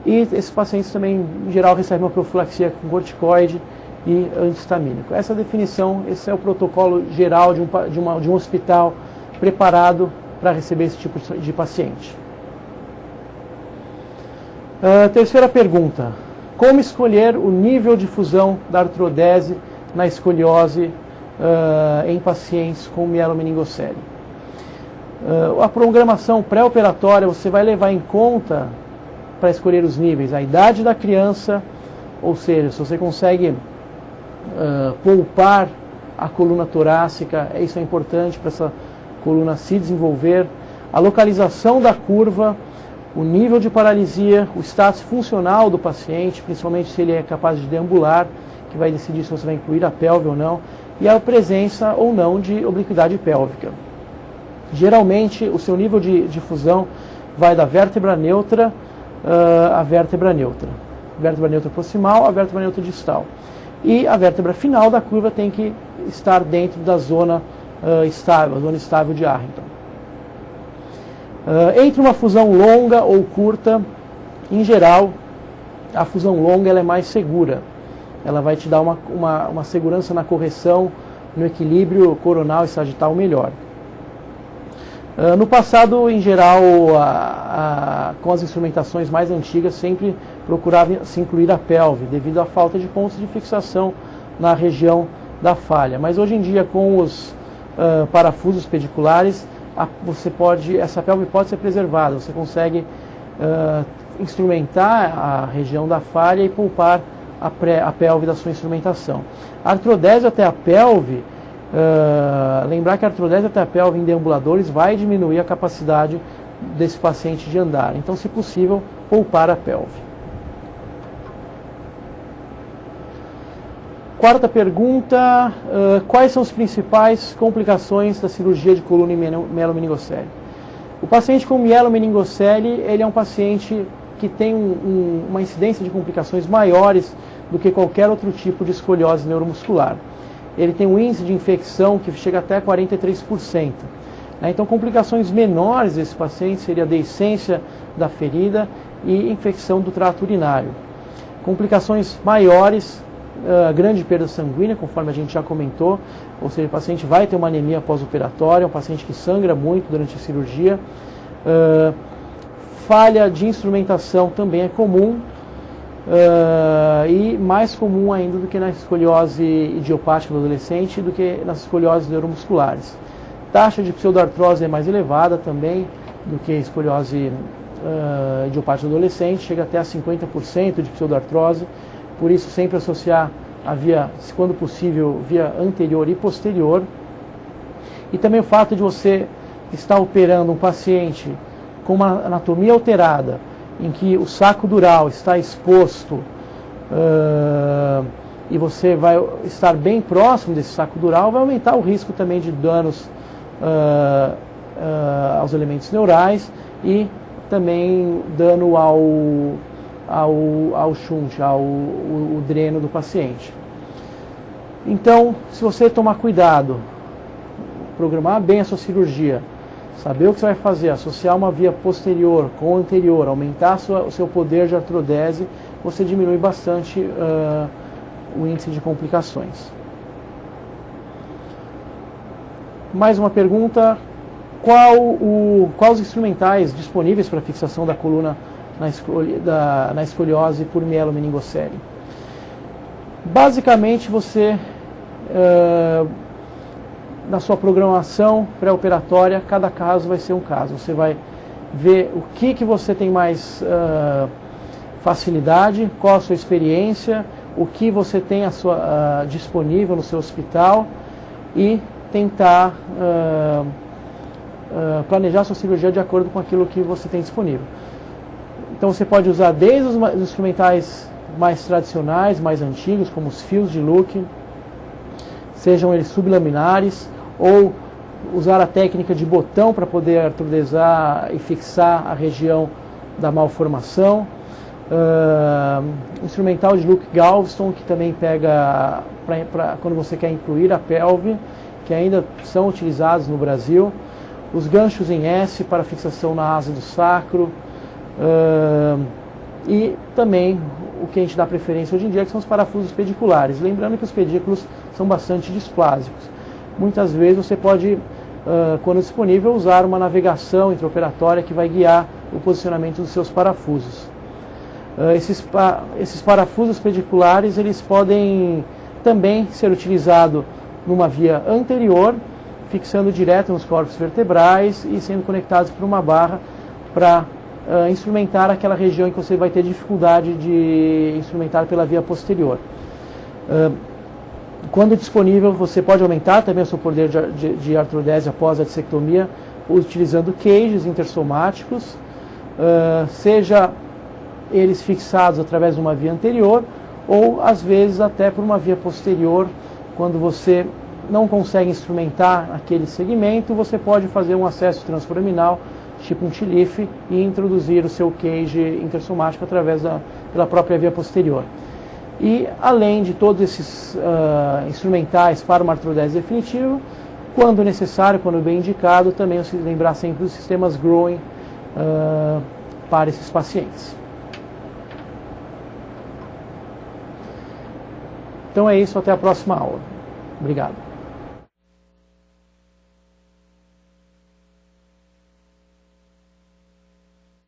[SPEAKER 1] E esses pacientes também, em geral, recebem uma profilaxia com corticoide e antihistamínico. Essa definição, esse é o protocolo geral de um hospital preparado para receber esse tipo de paciente. Terceira pergunta: como escolher o nível de fusão da artrodese na escoliose em pacientes com mielomeningocele? A programação pré-operatória você vai levar em conta para escolher os níveis, a idade da criança, ou seja, se você consegue poupar a coluna torácica, isso é importante para essa coluna se desenvolver, a localização da curva, o nível de paralisia, o status funcional do paciente, principalmente se ele é capaz de deambular, que vai decidir se você vai incluir a pelve ou não, e a presença ou não de obliquidade pélvica. Geralmente, o seu nível de fusão vai da vértebra neutra a vértebra neutra proximal, a vértebra neutra distal. E a vértebra final da curva tem que estar dentro da zona estável, a zona estável de Arrington. Entre uma fusão longa ou curta, em geral, a fusão longa ela é mais segura. Ela vai te dar uma segurança na correção, no equilíbrio coronal e sagital melhor. No passado, em geral, com as instrumentações mais antigas, sempre procurava se incluir a pelve, devido à falta de pontos de fixação na região da falha. Mas hoje em dia, com os parafusos pediculares, essa pelve pode ser preservada. Você consegue instrumentar a região da falha e poupar a pelve da sua instrumentação. A artrodese até a pelve, lembrar que a artrodese até a pelve em deambuladores vai diminuir a capacidade desse paciente de andar. Então, se possível, poupar a pelve. Quarta pergunta: quais são as principais complicações da cirurgia de coluna em mielomeningocele? O paciente com mielomeningocele, ele é um paciente que tem uma incidência de complicações maiores do que qualquer outro tipo de escoliose neuromuscular. Ele tem um índice de infecção que chega até 43%. Então, complicações menores desse paciente seria a deiscência da ferida e infecção do trato urinário. Complicações maiores, grande perda sanguínea, conforme a gente já comentou, ou seja, o paciente vai ter uma anemia pós-operatória, é um paciente que sangra muito durante a cirurgia. Falha de instrumentação também é comum, e mais comum ainda do que na escoliose idiopática do adolescente do que nas escolioses neuromusculares. Taxa de pseudoartrose é mais elevada também do que a escoliose idiopática do adolescente, chega até a 50% de pseudoartrose, por isso sempre associar a via, quando possível, via anterior e posterior. E também o fato de você estar operando um paciente com uma anatomia alterada, em que o saco dural está exposto e você vai estar bem próximo desse saco dural, vai aumentar o risco também de danos aos elementos neurais e também dano ao shunt, ao dreno do paciente. Então, se você tomar cuidado, programar bem a sua cirurgia, saber o que você vai fazer, associar uma via posterior com anterior, aumentar o seu poder de artrodese, você diminui bastante o índice de complicações. Mais uma pergunta: quais os instrumentais disponíveis para fixação da coluna na escoliose por mielomeningocele? Basicamente, você na sua programação pré-operatória, cada caso vai ser um caso. Você vai ver o que você tem mais facilidade, qual a sua experiência, o que você tem disponível no seu hospital e tentar planejar a sua cirurgia de acordo com aquilo que você tem disponível. Então você pode usar desde os instrumentais mais tradicionais, mais antigos, como os fios de Luque, sejam eles sublaminares, ou usar a técnica de botão para poder artrodesar e fixar a região da malformação. Instrumental de Luke Galveston, que também pega quando você quer incluir a pelve, que ainda são utilizados no Brasil. Os ganchos em S para fixação na asa do sacro. E também o que a gente dá preferência hoje em dia, que são os parafusos pediculares. Lembrando que os pedículos são bastante displásicos. Muitas vezes você pode, quando disponível, usar uma navegação intraoperatória que vai guiar o posicionamento dos seus parafusos. Esses parafusos pediculares, eles podem também ser utilizados numa via anterior, fixando direto nos corpos vertebrais e sendo conectados por uma barra para instrumentar aquela região em que você vai ter dificuldade de instrumentar pela via posterior. Quando disponível, você pode aumentar também o seu poder de artrodese após a dissectomia, utilizando cages intersomáticos, seja eles fixados através de uma via anterior, ou às vezes até por uma via posterior. Quando você não consegue instrumentar aquele segmento, você pode fazer um acesso transforaminal, tipo um TLIF, e introduzir o seu cage intersomático através pela própria via posterior. E além de todos esses instrumentais para uma artrodese definitiva, quando necessário, quando bem indicado, também se lembrar sempre dos sistemas growing para esses pacientes. Então é isso, até a próxima aula. Obrigado.